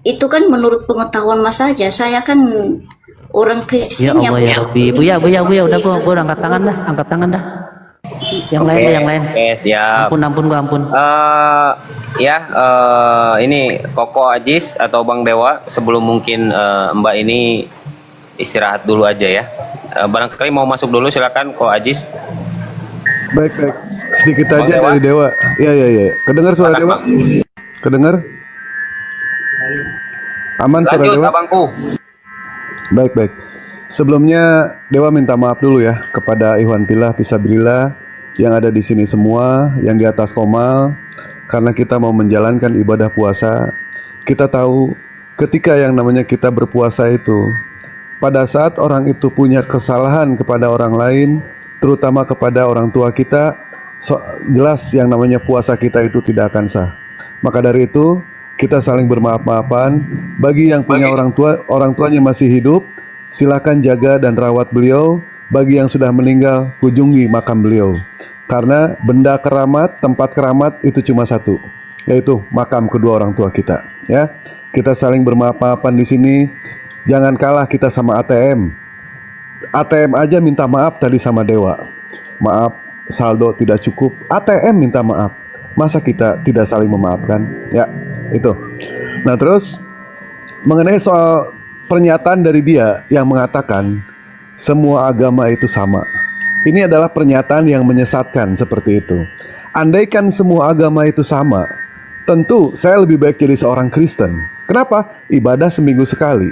itu kan menurut pengetahuan Mas saja. Saya kan orang Kristen. Ya Allah ya Rabbi. Buya, udah gua angkat tangan dah. Yang lain. Oke, siap. Ampun. Ini Koko Ajis atau Bang Dewa, sebelum mungkin Mbak ini istirahat dulu aja ya. Barangkali mau masuk dulu, silakan Ko Ajis. Baik. sedikit aja dari Dewa. Iya. Kedengar suara Dewa? Kedengar? Aman suara Lanjut, Dewa? abangku. Baik. Sebelumnya Dewa minta maaf dulu ya kepada Ikhwan Fillah Fisabilillah yang ada di sini semua, yang di atas komal, karena kita mau menjalankan ibadah puasa. Kita tahu ketika yang namanya kita berpuasa itu, pada saat orang itu punya kesalahan kepada orang lain, terutama kepada orang tua kita, jelas yang namanya puasa kita itu tidak akan sah. Maka dari itu kita saling bermaaf-maafan. Bagi yang punya orang tuanya masih hidup, silakan jaga dan rawat beliau. Bagi yang sudah meninggal, kunjungi makam beliau. Karena benda keramat, tempat keramat itu cuma satu, yaitu makam kedua orang tua kita. Ya, kita saling bermaaf-maafan di sini. Jangan kalah kita sama ATM. ATM aja minta maaf tadi sama Dewa. Maaf, saldo tidak cukup. ATM minta maaf. Masa kita tidak saling memaafkan? Ya, itu. Nah, terus mengenai soal pernyataan dari dia yang mengatakan semua agama itu sama. Ini adalah pernyataan yang menyesatkan seperti itu. Andaikan semua agama itu sama, tentu saya lebih baik jadi seorang Kristen. Kenapa? Ibadah seminggu sekali.